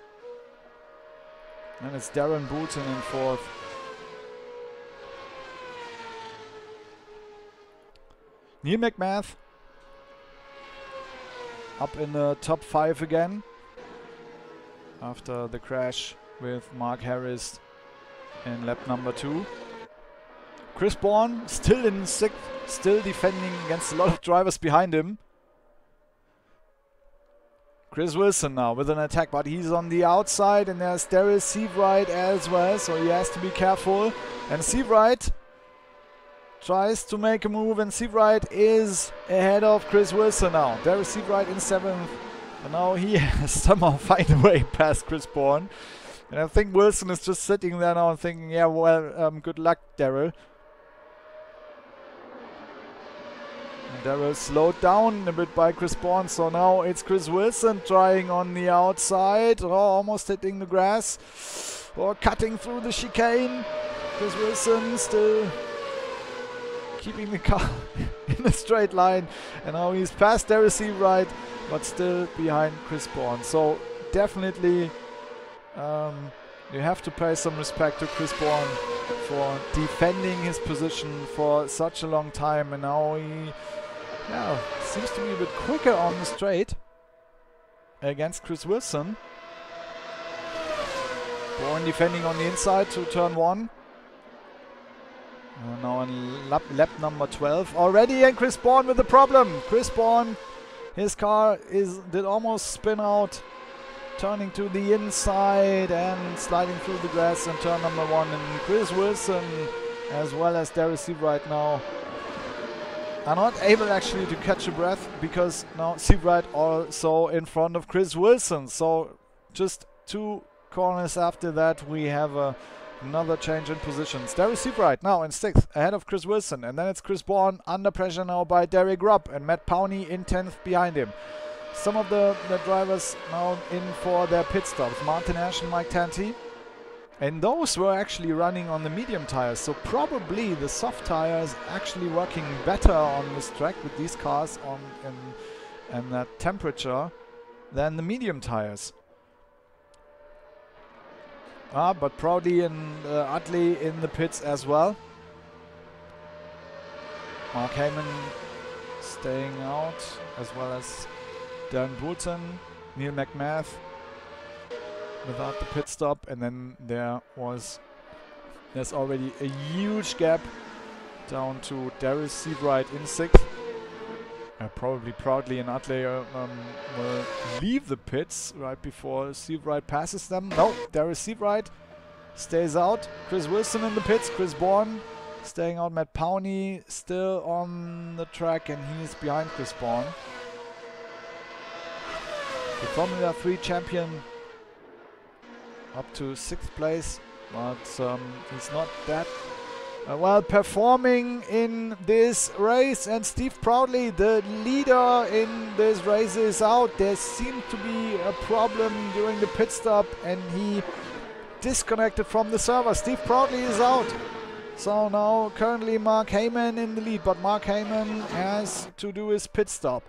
And it's Darren Boulton in fourth. Neil McMath up in the top 5 again after the crash with Mark Harris in lap number 2. Chris Bourne still in 6th, still defending against a lot of drivers behind him. Chris Wilson now with an attack, but he's on the outside, and there's Daryl Seawright as well, so he has to be careful. And Seawright tries to make a move, and Seabright is ahead of Chris Wilson now. There is Seabright in 7th, and now he has somehow find a way past Chris Bourne. And I think Wilson is just sitting there now and thinking, yeah, well, good luck, Daryl. Daryl slowed down a bit by Chris Bourne, so now it's Chris Wilson trying on the outside. Oh, almost hitting the grass. Or cutting through the chicane. Chris Wilson still keeping the car in a straight line. And now he's past Daryl Seabright, but still behind Chris Bourne. So definitely you have to pay some respect to Chris Bourne for defending his position for such a long time. And now he seems to be a bit quicker on the straight against Chris Wilson. Bourne defending on the inside to turn 1. Now on lap number 12 already, and Chris Bourne with the problem. Chris Bourne, his car did almost spin out, turning to the inside and sliding through the grass in turn number 1. And Chris Wilson, as well as Daryl Seabright now, are not able actually to catch a breath, because now Seabright also in front of Chris Wilson. So just 2 corners after that we have another change in positions. Daryl Seabright now in 6th ahead of Chris Wilson, and then it's Chris Bourne under pressure now by Derek Rupp, and Matt Powney in 10th behind him. Some of the drivers now in for their pit stops. Martin Ash and Mike Tanti. And those were actually running on the medium tires, so probably the soft tire is actually working better on this track with these cars in that temperature than the medium tires. But Proudly and Utley in the pits as well. Mark Heyman staying out, as well as Darren Boulton, Neil McMath without the pit stop, and then there's already a huge gap down to Daryl Seabright in 6th. Probably Proudly and Utley will leave the pits right before Seabright passes them. No, Daryl Seabright stays out. Chris Wilson in the pits. Chris Bourne staying out. Matt Powney still on the track, and he's behind Chris Bourne. The Formula 3 champion up to 6th place, but he's not that well performing in this race. And Steve Proudly, the leader in this race, is out. There seemed to be a problem during the pit stop, and he disconnected from the server. Steve Proudly is out. So now currently Mark Heyman in the lead, but Mark Heyman has to do his pit stop.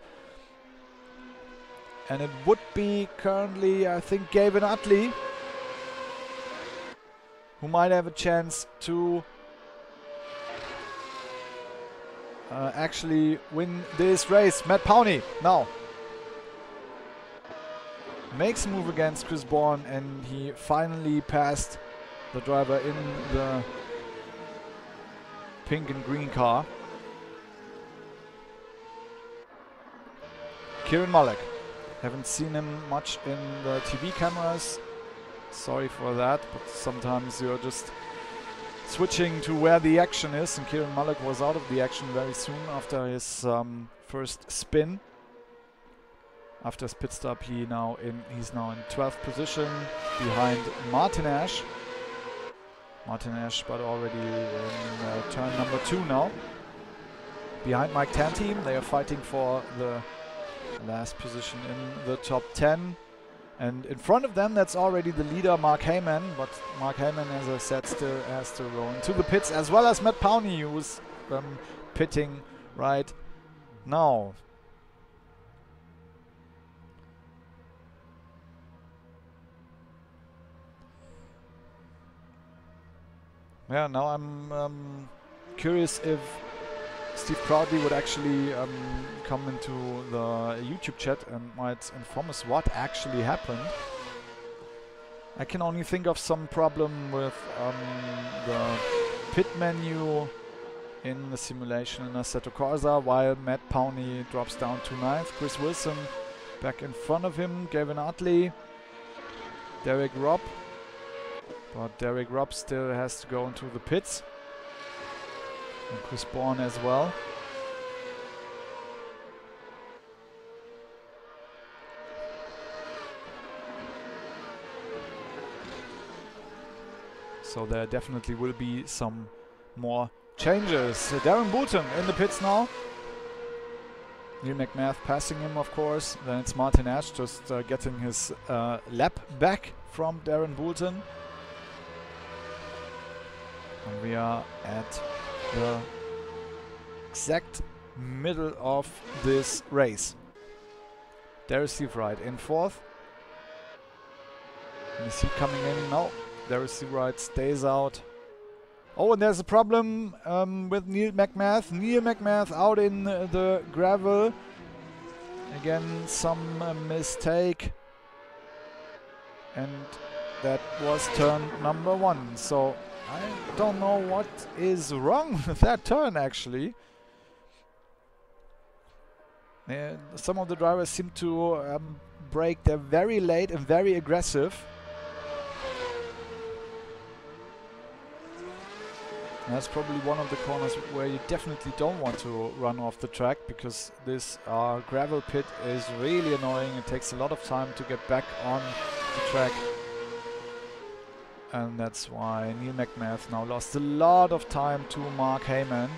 And it would be currently, I think, Gavin Utley who might have a chance to actually win this race. Matt Powney now makes a move against Chris Bourne, and he finally passed the driver in the pink and green car. Kieran Mullock. Haven't seen him much in the TV cameras. Sorry for that, but sometimes you're just switching to where the action is, and Kieran Mullock was out of the action very soon after his first spin. After his pit stop, he's now in 12th position behind Martin Ash. Martin Ash, but already in turn number 2 now. Behind Mike Tanti, they are fighting for the last position in the top 10. And in front of them, that's already the leader, Mark Heyman. But Mark Heyman, as I said, still has to roll into the pits, as well as Matt Powney, who's pitting right now. Yeah, now I'm curious if Steve Proudly would actually come into the YouTube chat and might inform us what actually happened. I can only think of some problem with the pit menu in the simulation in Assetto Corsa, while Matt Powney drops down to 9th. Chris Wilson back in front of him, Gavin Utley, Derek Rupp. But Derek Rupp still has to go into the pits. And Chris Bourne as well. So there definitely will be some more changes. Darren Boulton in the pits now. Neil McMath passing him, of course. Then it's Martin Ash just getting his lap back from Darren Boulton. And we are at the exact middle of this race. Darius Seafried in fourth. Is he coming in? No. Darius Seafried stays out. Oh, and there's a problem with Neil McMath. Neil McMath out in the gravel. Again, some mistake. And that was turn number 1. So I don't know what is wrong with that turn, actually. Some of the drivers seem to brake. They're very late and very aggressive. That's probably one of the corners where you definitely don't want to run off the track, because this gravel pit is really annoying. It takes a lot of time to get back on the track. And that's why Neil McMath now lost a lot of time to Mark Heyman.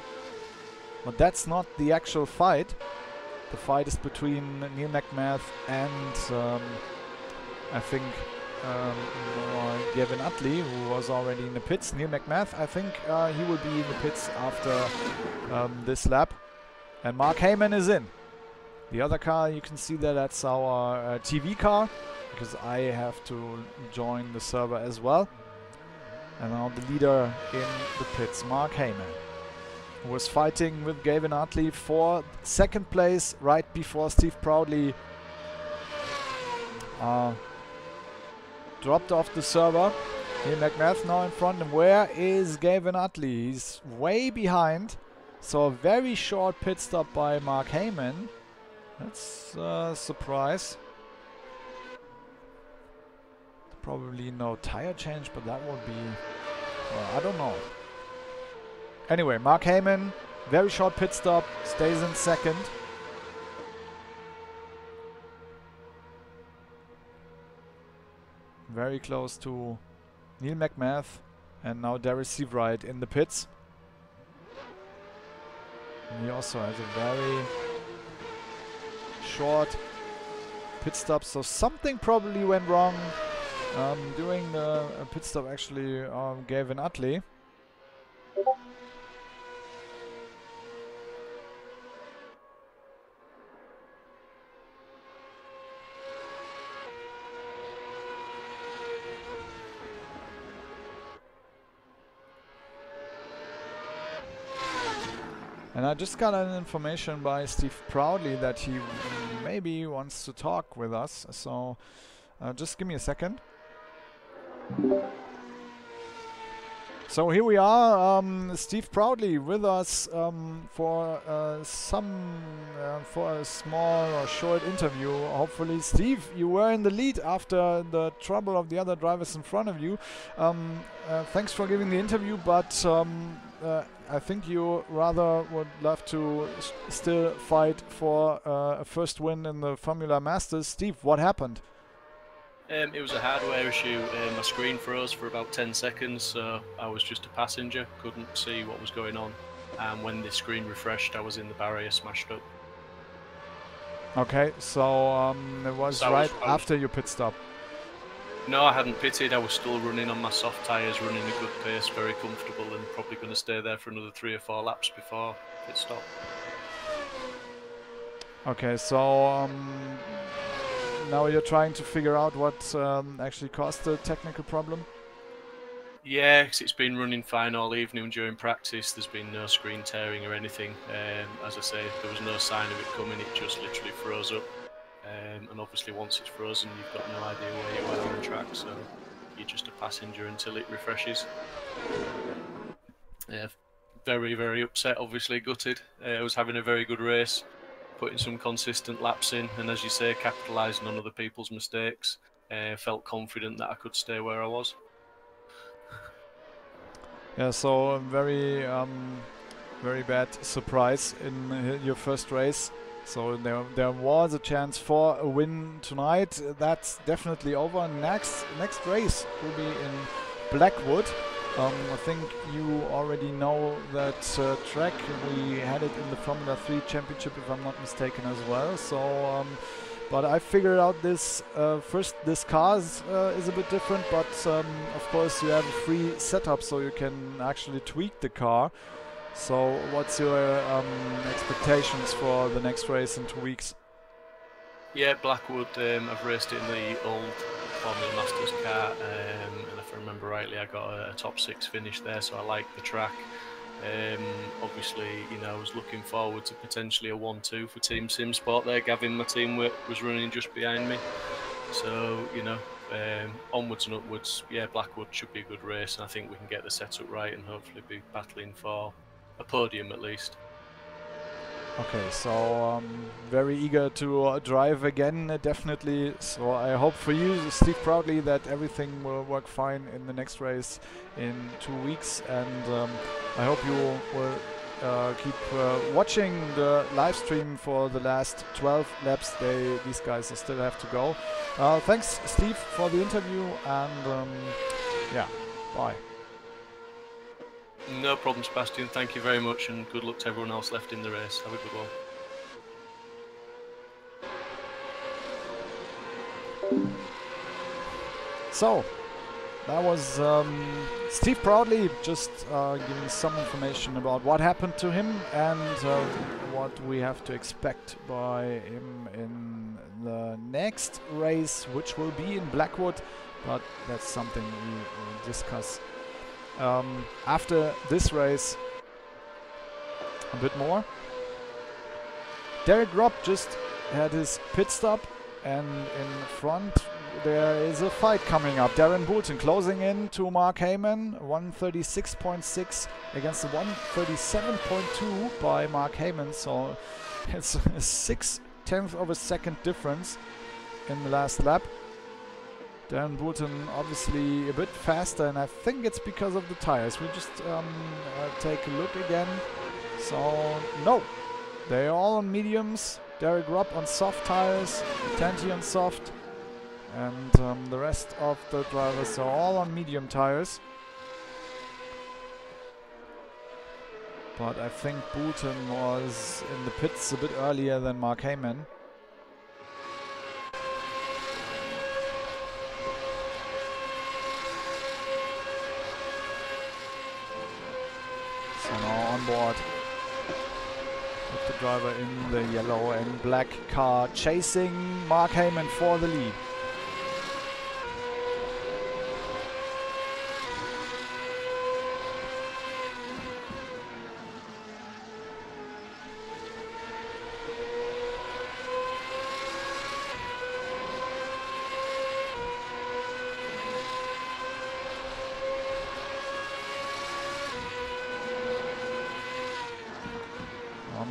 But that's not the actual fight. The fight is between Neil McMath and I think Gavin Utley, who was already in the pits. Neil McMath, I think he will be in the pits after this lap. And Mark Heyman is in. The other car, you can see that's our TV car, because I have to join the server as well. And now the leader in the pits, Mark Heyman, who was fighting with Gavin Utley for second place right before Steve Proudly dropped off the server. Neil McMath now in front. And where is Gavin Utley? He's way behind. So a very short pit stop by Mark Heyman. That's a surprise. Probably no tire change, but that would be... well, I don't know. Anyway, Mark Heyman, very short pit stop, stays in second. Very close to Neil McMath, and now Darius Seafried in the pits. And he also has a very short pit stop, so something probably went wrong during the pit stop, actually, Gavin Utley. And I just got an information by Steve Proudly that he maybe wants to talk with us, so just give me a second. So here we are, Steve Proudly with us for a small or short interview. Hopefully, Steve, you were in the lead after the trouble of the other drivers in front of you. Thanks for giving the interview, but I think you rather would love to still fight for a first win in the Formula Masters. Steve, what happened? It was a hardware issue. My screen froze for about 10 seconds, so I was just a passenger, couldn't see what was going on. And when the screen refreshed, I was in the barrier, smashed up. Okay, so it was right after your pit stop. No, I hadn't pitted. I was still running on my soft tyres, running a good pace, very comfortable, and probably going to stay there for another 3 or 4 laps before pit stop. Okay, so now you're trying to figure out what actually caused the technical problem? Yeah, because it's been running fine all evening during practice. There's been no screen tearing or anything. As I say, there was no sign of it coming. It just literally froze up. And obviously once it's frozen, you've got no idea where you are on the track, so you're just a passenger until it refreshes. Yeah, very, very upset, obviously gutted. I was having a very good race, putting some consistent laps in, and as you say, capitalising on other people's mistakes. Felt confident that I could stay where I was. Yeah, so very very bad surprise in your first race. So there was a chance for a win tonight. That's definitely over. Next race will be in Blackwood. I think you already know that track. We had it in the Formula 3 Championship, if I'm not mistaken, as well. So, but I figured out this first. This car is a bit different, but of course you have a free setup, so you can actually tweak the car. So, what's your expectations for the next race in 2 weeks? Yeah, Blackwood. I've raced it in the old Formula Masters car, and if I remember rightly, I got a top 6 finish there, so I like the track. Obviously, you know, I was looking forward to potentially a 1-2 for Team SimSport there. Gavin, my team, was running just behind me. So, you know, onwards and upwards. Yeah, Blackwood should be a good race, and I think we can get the setup right and hopefully be battling for a podium at least. Okay, so very eager to drive again, definitely. So I hope for you, Steve Proudly, that everything will work fine in the next race in 2 weeks, and I hope you will keep watching the live stream for the last 12 laps. These guys still have to go. Thanks, Steve, for the interview, and yeah, bye. No problem, Sebastian. Thank you very much, and good luck to everyone else left in the race. Have a good one. So, that was Steve Proudly just giving some information about what happened to him and what we have to expect by him in the next race, which will be in Blackwood, but that's something we will discuss after this race a bit more. Derek Robb just had his pit stop, and in front there is a fight coming up. Darren Boulton closing in to Mark Heyman, 136.6 against the 137.2 by Mark Heyman, so it's a 0.6 of a second difference in the last lap. Darren Boulton obviously a bit faster, and I think it's because of the tires. We just take a look again. So, no, they're all on mediums. Derek Robb on soft tires, Tanti on soft, and the rest of the drivers are all on medium tires. But I think Boulton was in the pits a bit earlier than Mark Heyman. So now on board with the driver in the yellow and black car chasing Mark Heyman for the lead.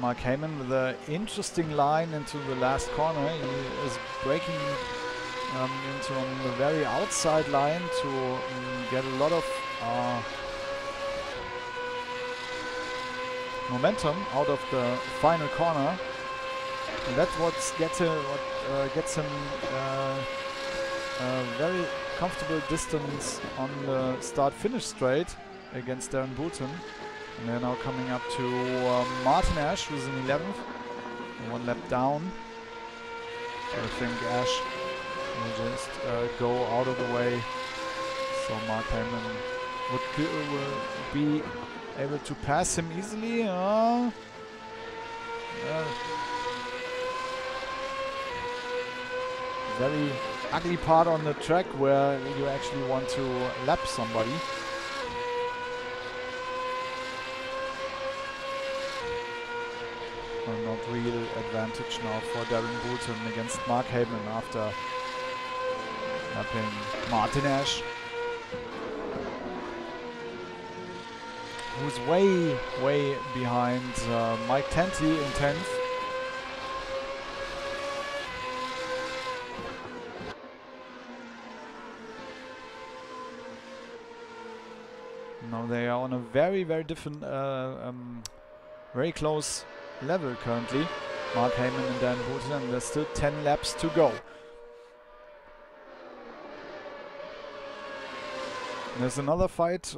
Mark Heyman with an interesting line into the last corner. He is braking into on the very outside line to get a lot of momentum out of the final corner. And that's what gets him a very comfortable distance on the start-finish straight against Darren Boulton. And they're now coming up to Martin Ash, who's in 11th, 1 lap down. So I think Ash will just go out of the way, so Mark Heyman will be able to pass him easily. Very ugly part on the track where you actually want to lap somebody. Not real advantage now for Darren Boulton against Mark Heyman after lapping Martin Ash, who's way behind Mike Tanti in 10th. Now they are on a very different very close level currently. Mark Heyman and Dan Boulton, and there's still 10 laps to go. There's another fight,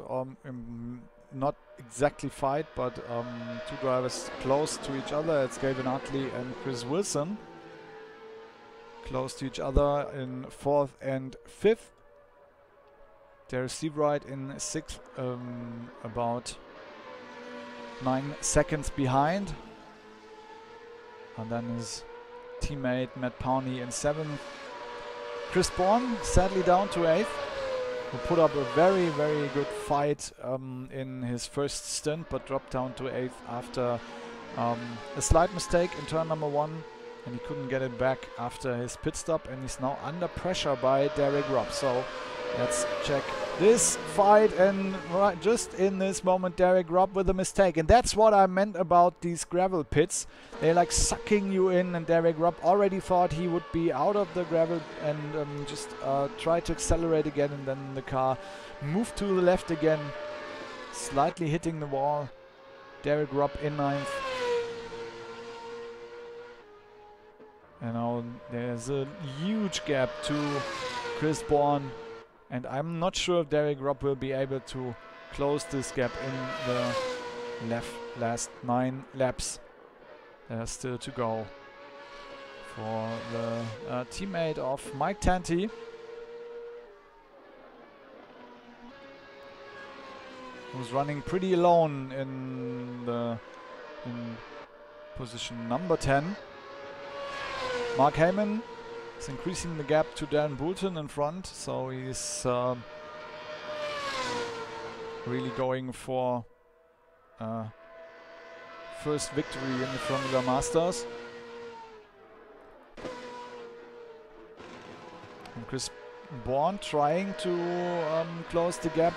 not exactly fight, but two drivers close to each other. It's Gavin Utley and Chris Wilson. Close to each other in 4th and 5th. There's Steve Wright in 6th, about 9 seconds behind. And then his teammate Matt Powney in 7th. Chris Bourne sadly down to 8th, who put up a very, very good fight in his first stint, but dropped down to 8th after a slight mistake in turn number 1, and he couldn't get it back after his pit stop, and he's now under pressure by Derek Rupp. So let's check this fight, and right just in this moment Derek Rupp with a mistake, and that's what I meant about these gravel pits. They're like sucking you in, and Derek Rupp already thought he would be out of the gravel and just tried to accelerate again, and then the car moved to the left again, slightly hitting the wall. Derek Rupp in 9th. And now there's a huge gap to Chris Bourne, and I'm not sure if Derek Rupp will be able to close this gap in the last 9 laps. There's still to go for the teammate of Mike Tanti. Who's running pretty alone in position number 10. Mark Heyman is increasing the gap to Dan Boulton in front, so he's really going for first victory in the Formula Masters. And Chris Bourne trying to close the gap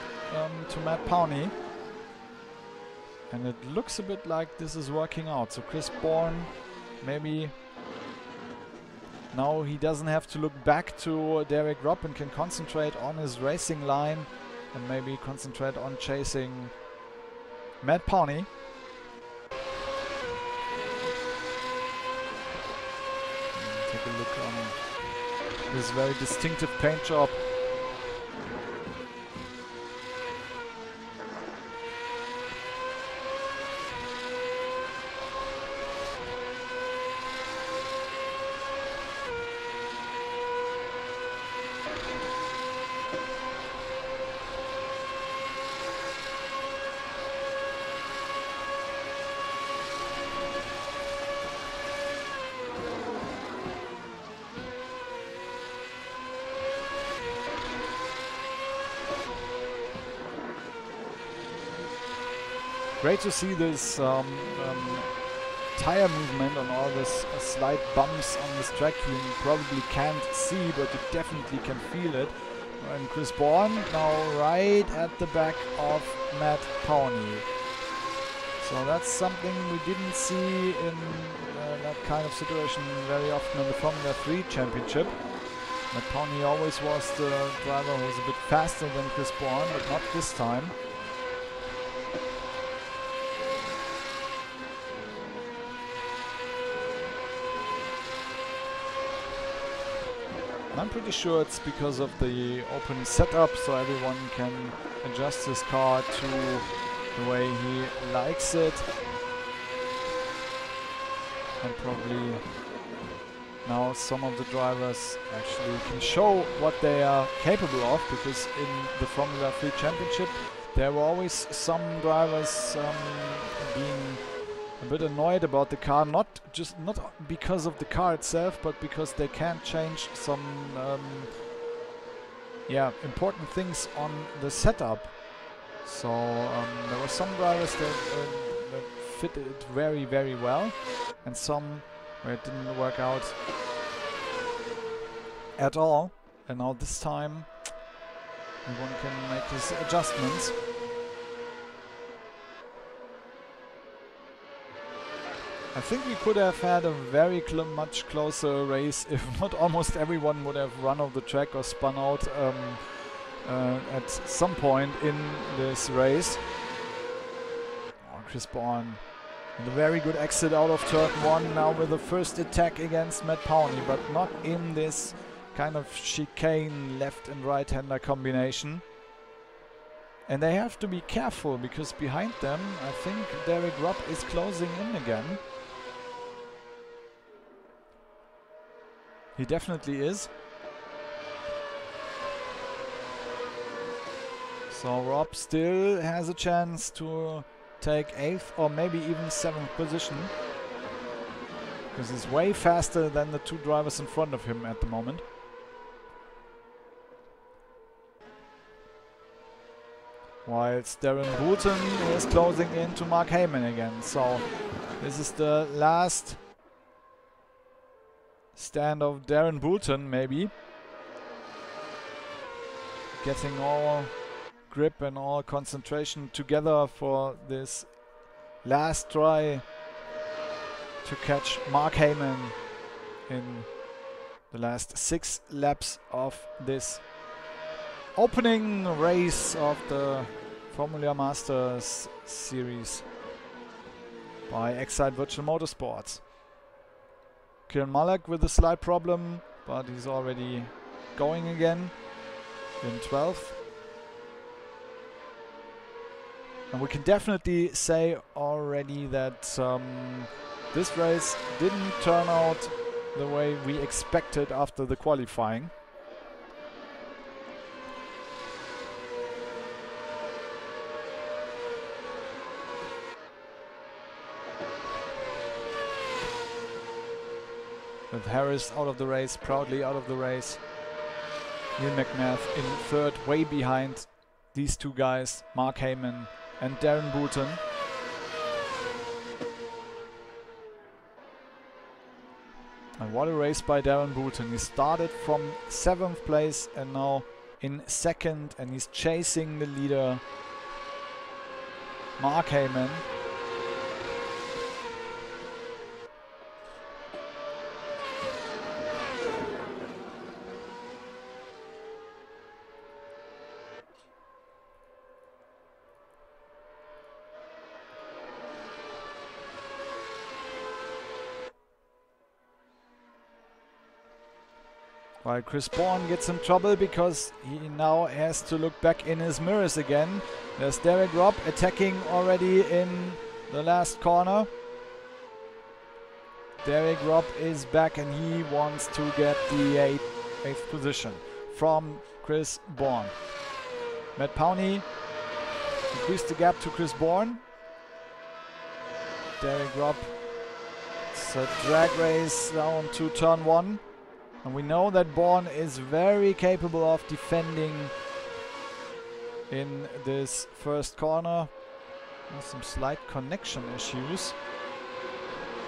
to Matt Powney. And it looks a bit like this is working out. So Chris Bourne maybe now he doesn't have to look back to Derek Rupp and can concentrate on his racing line and maybe concentrate on chasing Matt Powney. Take a look on this very distinctive paint job. Great to see this tire movement on all this slight bumps on this track. You probably can't see, but you definitely can feel it. And Chris Bourne now right at the back of Matt Powney. So that's something we didn't see in that kind of situation very often in the Formula 3 Championship. Matt Powney always was the driver who was a bit faster than Chris Bourne, but not this time. I'm pretty sure it's because of the open setup, so everyone can adjust his car to the way he likes it. And probably now some of the drivers actually can show what they are capable of, because in the Formula 3 Championship there were always some drivers being a bit annoyed about the car, not because of the car itself, but because they can't change some important things on the setup. So there were some drivers that fit it very, very well, and some where it didn't work out at all. And now this time everyone can make his adjustments. I think we could have had a very much closer race if not almost everyone would have run off the track or spun out at some point in this race. Oh, Chris Bourne And a very good exit out of turn 1 now with the first attack against Matt Powney, but not in this kind of chicane left and right hander combination. And they have to be careful because behind them I think Derek Rupp is closing in again. He definitely is. So Rob still has a chance to take 8th or maybe even 7th position, because he's way faster than the 2 drivers in front of him at the moment. Whilst Darren Booton is closing in to Mark Heyman again. So this is the last stand of Darren Booton, maybe. Getting all grip and all concentration together for this last try to catch Mark Heyman in the last 6 laps of this opening race of the Formula Masters series by Excite Virtual Motorsports. Kieran Malek with a slight problem, but he's already going again in 12th. And we can definitely say already that this race didn't turn out the way we expected after the qualifying. With Harris out of the race, proudly out of the race. Neil McNath in 3rd, way behind these 2 guys, Mark Heyman and Darren Booton. And what a race by Darren Booton. He started from 7th place and now in 2nd, and he's chasing the leader, Mark Heyman. While Chris Bourne gets in trouble because he now has to look back in his mirrors again. There's Derek Robb attacking already in the last corner. Derek Robb is back and he wants to get the 8th position from Chris Bourne. Matt Powney increased the gap to Chris Bourne. Derek Robb, it's a drag race down to turn 1. And we know that Bourne is very capable of defending in this first corner. There's some slight connection issues.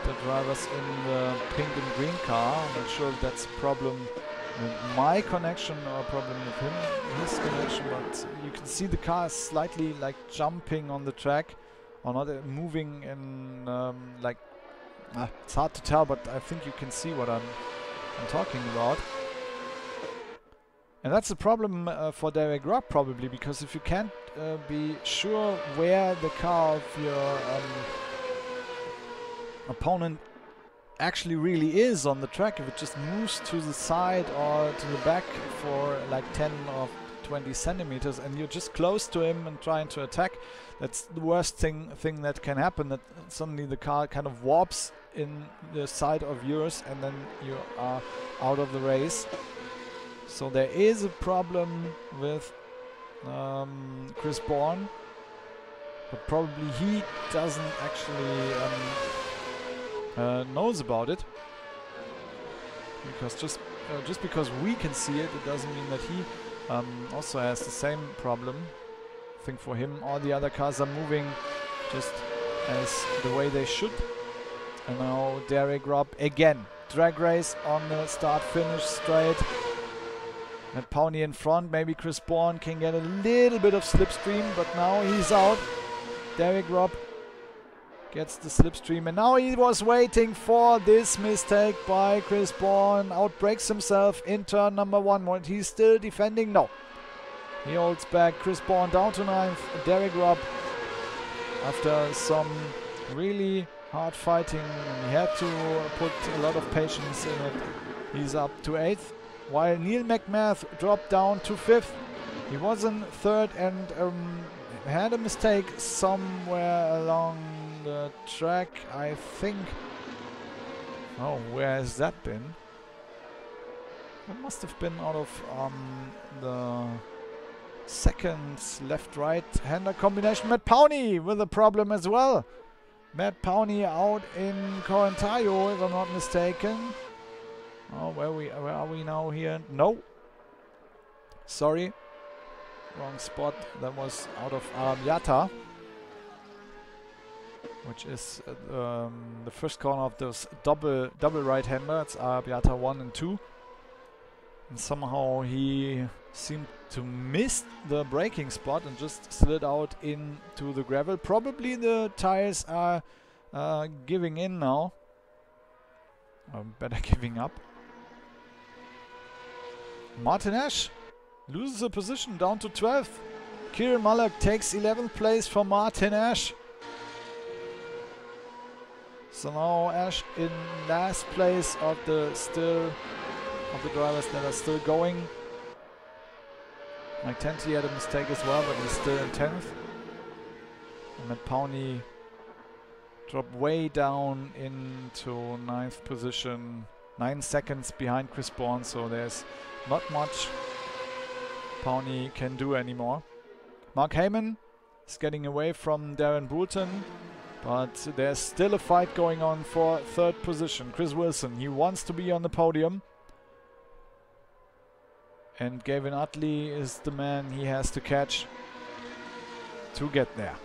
The drivers in the pink and green car. I'm not sure if that's a problem with my connection or a problem with his connection, but you can see the car is slightly like jumping on the track or not moving in it's hard to tell, but I think you can see what I'm talking about. And that's a problem for Derek Rupp probably, because if you can't be sure where the car of your opponent actually really is on the track, if it just moves to the side or to the back for like 10 or 20 centimeters and you're just close to him and trying to attack, that's the worst thing that can happen, that suddenly the car kind of warps in the side of yours and then you are out of the race. So there is a problem with Chris Bourne, but probably he doesn't actually knows about it, because just because we can see it, it doesn't mean that he also has the same problem. I think for him all the other cars are moving just as the way they should. And now Derek Robb again. Drag race on the start-finish straight. And Powney in front. Maybe Chris Bourne can get a little bit of slipstream, but now he's out. Derek Robb gets the slipstream, and now he was waiting for this mistake by Chris Bourne. Outbrakes himself in turn number 1. What, he's still defending? No. He holds back Chris Bourne down to 9th. Derek Robb, after some really hard fighting, and he had to put a lot of patience in it. He's up to 8th, while Neil McMath dropped down to 5th. He was in 3rd and had a mistake somewhere along the track, I think. Oh, where has that been? It must have been out of the second left-right hander combination. Matt Powney with a problem as well. Matt Powney out in Correntario, if I'm not mistaken. Oh, where are we now here? No. Sorry. Wrong spot. That was out of Arrabbiata, which is the first corner of those double right-hander. It's Arrabbiata 1 and 2. And somehow he seemed to miss the braking spot and just slid out into the gravel. Probably the tires are giving in now. Or better giving up. Martin Ash loses a position down to 12th. Kieran Mullock takes 11th place for Martin Ash. So now Ash in last place of the drivers that are still going. Mike Tenty had a mistake as well, but he's still in 10th. And Matt Powney dropped way down into 9th position, 9 seconds behind Chris Bourne, so there's not much Powney can do anymore. Mark Heyman is getting away from Darren Boulton, but there's still a fight going on for 3rd position. Chris Wilson, he wants to be on the podium. And Gavin Utley is the man he has to catch to get there.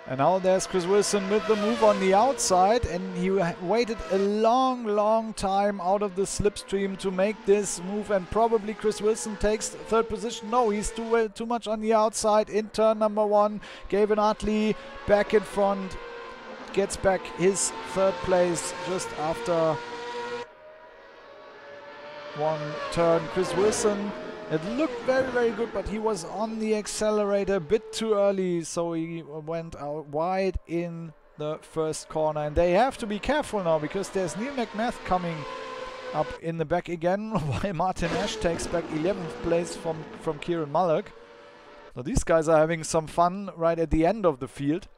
And now there's Chris Wilson with the move on the outside, and he waited a long time out of the slipstream to make this move, and probably Chris Wilson takes 3rd position. No, he's too much on the outside in turn number 1. Gavin Utley back in front, gets back his 3rd place just after one turn. Chris Wilson, it looked very good, but he was on the accelerator a bit too early, so he went out wide in the first corner. And they have to be careful now, because there's Neil McMath coming up in the back again, while Martin Ash takes back 11th place from Kieran Mullock. So these guys are having some fun right at the end of the field.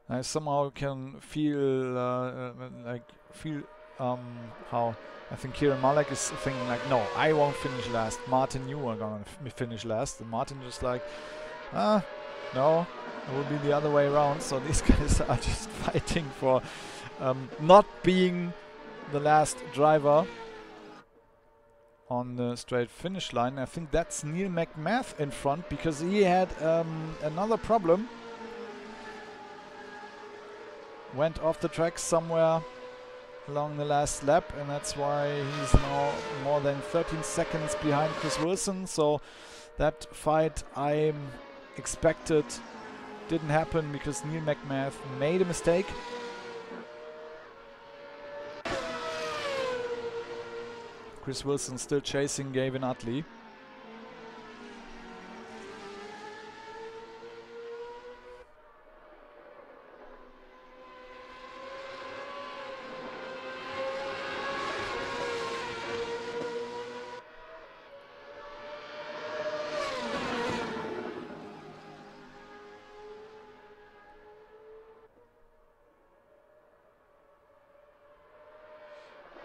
I somehow can feel how I think Kieran Mullock is thinking like, no, I won't finish last. Martin, you are gonna finish last. And Martin just like, no, it will be the other way around. So these guys are just fighting for not being the last driver on the straight finish line. I think that's Neil McMath in front, because he had another problem. Went off the track somewhere along the last lap, and that's why he's now more than 13 seconds behind Chris Wilson. So that fight I expected didn't happen, because Neil McMath made a mistake. Chris Wilson still chasing Gavin Utley.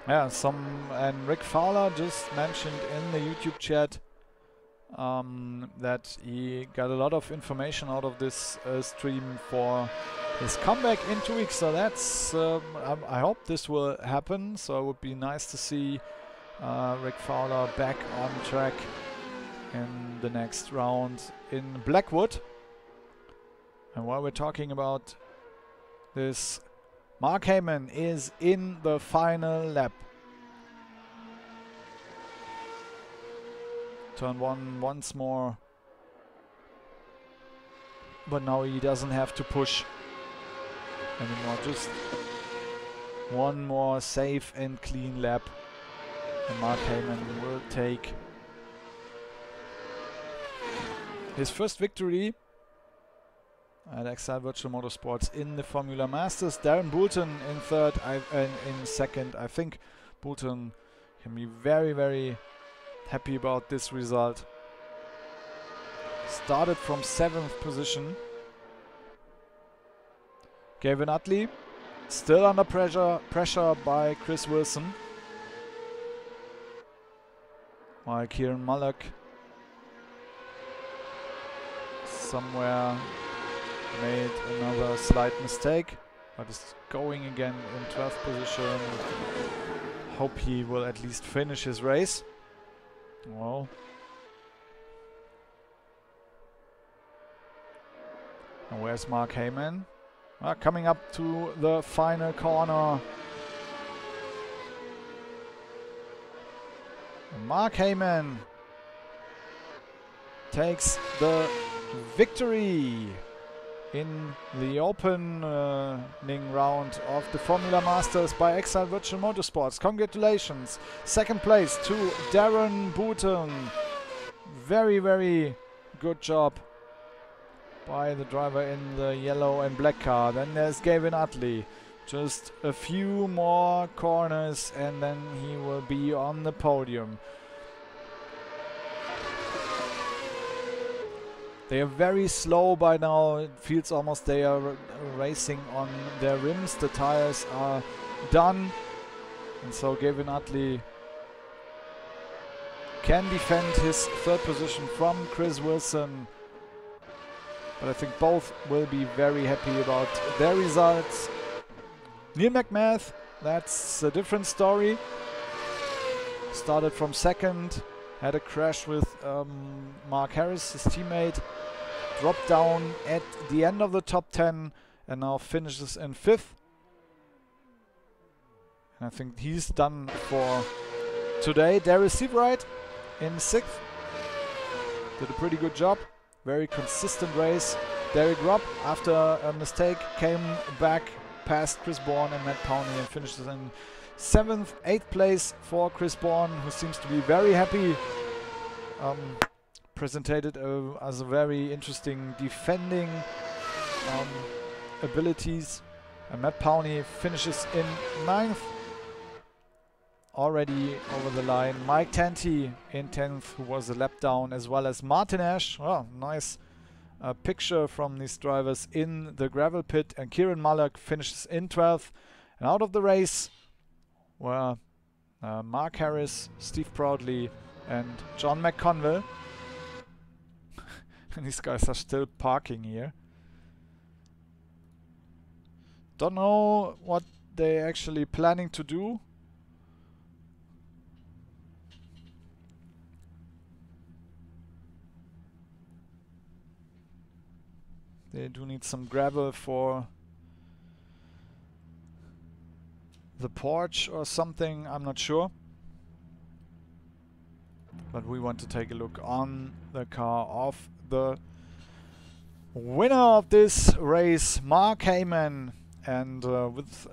Yeah, and Rick Fowler just mentioned in the YouTube chat that he got a lot of information out of this stream for his comeback in 2 weeks. So that's I hope this will happen. So it would be nice to see Rick Fowler back on track in the next round in Blackwood. And while we're talking about this, Mark Heyman is in the final lap. Turn 1 once more. But now he doesn't have to push anymore. Just one more safe and clean lap. And Mark Heyman will take his first victory at Exile Virtual Motorsports in the Formula Masters. Darren Boulton in third, in second. I think Boulton can be very, very happy about this result. Started from 7th position. Gavin Utley still under pressure by Chris Wilson. While Kieran Mullock somewhere made another slight mistake, but is going again in 12th position. Hope he will at least finish his race. Well, and where's Mark Heyman? Coming up to the final corner. Mark Heyman takes the victory in the opening round of the Formula Masters by Exile Virtual Motorsports. Congratulations. Second place to Darren Boulton. Very, very good job by the driver in the yellow and black car. Then there's Gavin Utley. Just a few more corners and then he will be on the podium. They are very slow by now. It feels almost they are racing on their rims. The tires are done. And so Gavin Utley can defend his third position from Chris Wilson. But I think both will be very happy about their results. Neil McMath, that's a different story. Started from second, had a crash with Mark Harris, his teammate. Dropped down at the end of the top 10 and now finishes in 5th. And I think he's done for today. Darius Seabright in 6th. Did a pretty good job. Very consistent race. Derek Rupp, after a mistake, came back past Chris Bourne and Matt Powney and finishes in 7th. 8th place for Chris Bourne, who seems to be very happy. Presented as a very interesting defending abilities. And Matt Powney finishes in 9th. Already over the line. Mike Tanti in 10th, who was a lap down, as well as Martin Ash. Oh, nice picture from these drivers in the gravel pit. And Kieran Mullock finishes in 12th. And out of the race were Mark Harris, Steve Proudley, and John McConville. And these guys are still parking here. Don't know what they're actually planning to do. They do need some gravel for the porch or something, I'm not sure. But we want to take a look on the car of the winner of this race, Mark Heyman. And with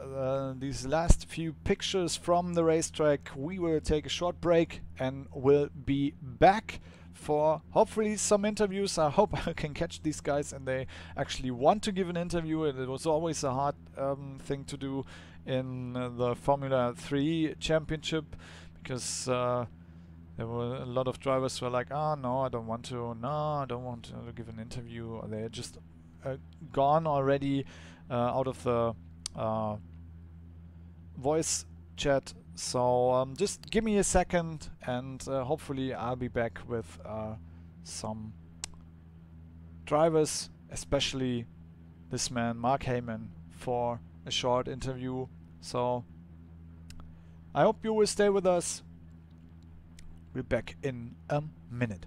these last few pictures from the racetrack, we will take a short break and we'll be back for hopefully some interviews. I hope I can catch these guys and they actually want to give an interview. And it was always a hard thing to do in the Formula 3 championship, because there were a lot of drivers who were like, oh no, I don't want to, no, I don't want to give an interview. Or they're just gone already out of the voice chat. So just give me a second and hopefully I'll be back with some drivers, especially this man, Mark Heyman, for a short interview. So I hope you will stay with us. We're back in a minute.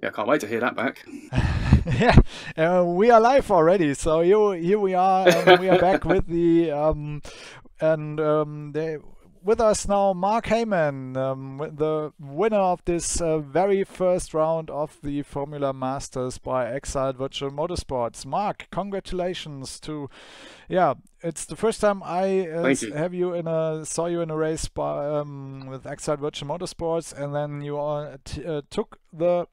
Yeah, I can't wait to hear that back. Yeah, we are live already. So here we are. We are back with the with us now, Mark Heyman, the winner of this very first round of the Formula Masters by Exiled Virtual Motorsports. Mark, congratulations to, yeah, it's the first time I Thank you. saw you in a race by with Exiled Virtual Motorsports, and then you took the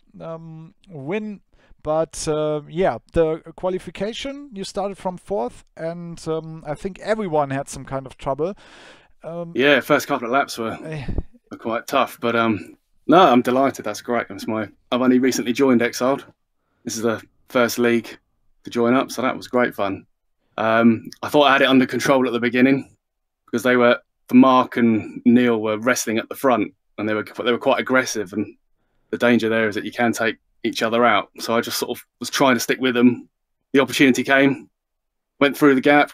win. But yeah, the qualification, you started from fourth, and I think everyone had some kind of trouble. Yeah, first couple of laps were quite tough, but no, I'm delighted. That's great. I've only recently joined Exiled. This is the first league to join up, so that was great fun. I thought I had it under control at the beginning because Mark and Neil were wrestling at the front, and they were quite aggressive. And the danger there is that you can take each other out. So I just sort of was trying to stick with them. The opportunity came, went through the gap,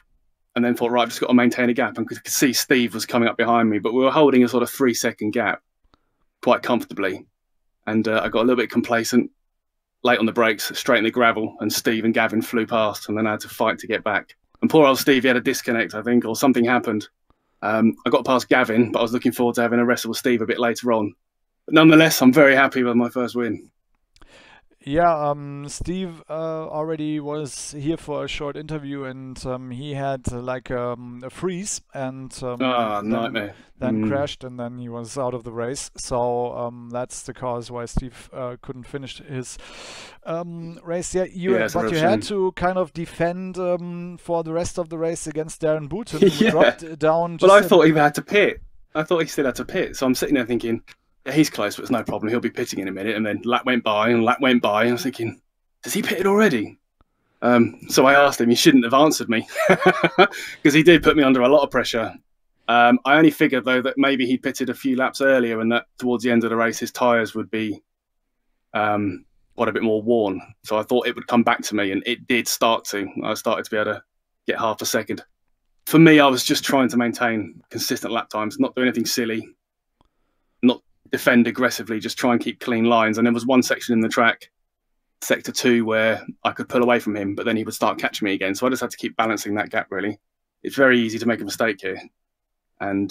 and then thought, right, I've just got to maintain a gap. And could see Steve was coming up behind me, but we were holding a sort of 3-second gap quite comfortably. And I got a little bit complacent, late on the brakes, straight in the gravel, and Steve and Gavin flew past, and then I had to fight to get back. And poor old Steve, he had a disconnect, I think, or something happened. I got past Gavin, but I was looking forward to having a wrestle with Steve a bit later on. But nonetheless, I'm very happy with my first win. Yeah, Steve already was here for a short interview, and he had like a freeze, and nightmare. then crashed, and then he was out of the race. So that's the cause why Steve couldn't finish his race. Yeah, but you had to kind of defend for the rest of the race against Darren Booton, who dropped down. Well, I thought he had to pit. I thought he still had to pit. So I'm sitting there thinking, yeah, he's close, but it's no problem. He'll be pitting in a minute. And then lap went by and lap went by. And I was thinking, has he pitted already? So I asked him. He shouldn't have answered me because he did put me under a lot of pressure. I only figured, though, that maybe he pitted a few laps earlier and that towards the end of the race, his tyres would be quite a bit more worn. So I thought it would come back to me, and it did start to. I started to be able to get half a second. For me, I was just trying to maintain consistent lap times, not do anything silly, not defend aggressively, just try and keep clean lines. And there was one section in the track, sector 2, where I could pull away from him, but then he would start catching me again. So I just had to keep balancing that gap, really. It's very easy to make a mistake here. And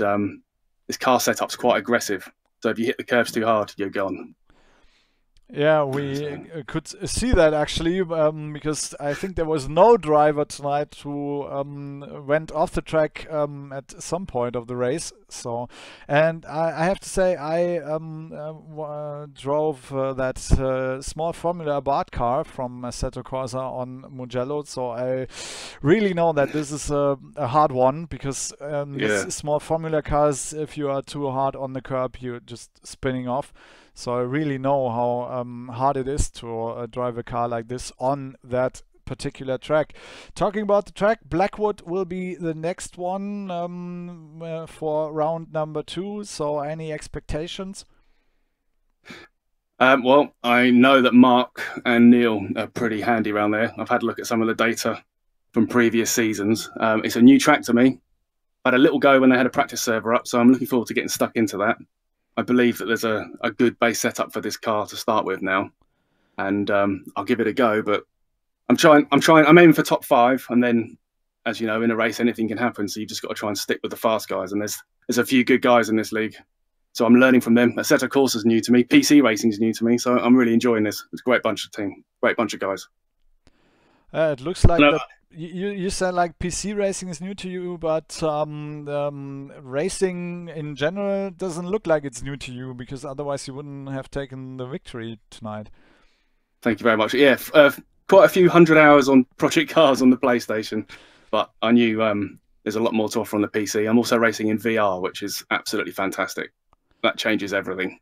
this car setup's quite aggressive. So if you hit the curves too hard, you're gone. Yeah, we could see that actually, because I think there was no driver tonight who went off the track at some point of the race. So, and I have to say, I drove that small Formula Bart car from Assetto Corsa on Mugello. So I really know that this is a hard one, because these small Formula cars, if you are too hard on the curb, you're just spinning off. So I really know how hard it is to drive a car like this on that particular track. Talking about the track, Blackwood will be the next one for round number 2. So any expectations? Well, I know that Mark and Neil are pretty handy around there. I've had a look at some of the data from previous seasons. It's a new track to me. I had a little go when they had a practice server up, so I'm looking forward to getting stuck into that. I believe that there's a good base setup for this car to start with now, and I'll give it a go. But I'm aiming for top 5, and then, as you know, in a race anything can happen. So you've just got to try and stick with the fast guys. And there's a few good guys in this league, so I'm learning from them. Assetto Corsa is new to me. PC racing is new to me, so I'm really enjoying this. It's a great bunch of guys. It looks like you said like PC racing is new to you, but racing in general doesn't look like it's new to you, because otherwise you wouldn't have taken the victory tonight. Thank you very much. Yeah, quite a few hundred hours on Project Cars on the PlayStation, but I knew there's a lot more to offer on the PC. I'm also racing in VR, which is absolutely fantastic. That changes everything.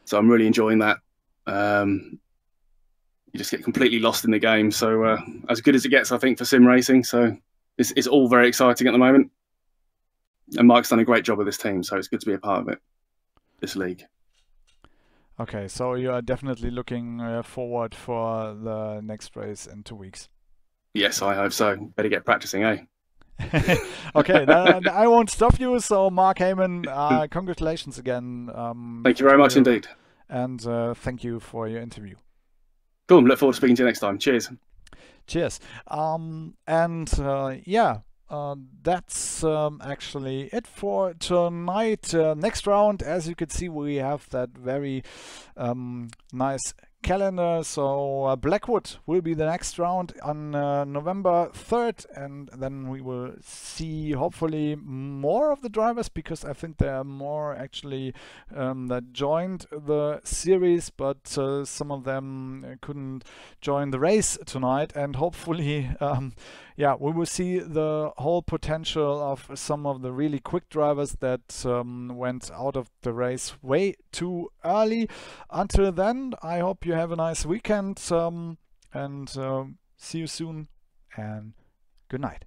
So I'm really enjoying that. You just get completely lost in the game. So as good as it gets, I think, for sim racing. So it's all very exciting at the moment. And Mike's done a great job with this team, so it's good to be a part of it, this league. Okay, so you are definitely looking forward for the next race in 2 weeks. Yes, I hope so. Better get practicing, eh? Okay, then I won't stop you. So Mark Heyman, congratulations again. Thank you very much indeed. And thank you for your interview. Cool. Look forward to speaking to you next time. Cheers. Cheers. That's actually it for tonight. Next round, as you can see, we have that very nice calendar. So Blackwood will be the next round on November 3rd, and then we will see hopefully more of the drivers, because I think there are more actually that joined the series, but some of them couldn't join the race tonight, and hopefully yeah, we will see the whole potential of some of the really quick drivers that went out of the race way too early. Until then, I hope you have a nice weekend, and see you soon, and good night.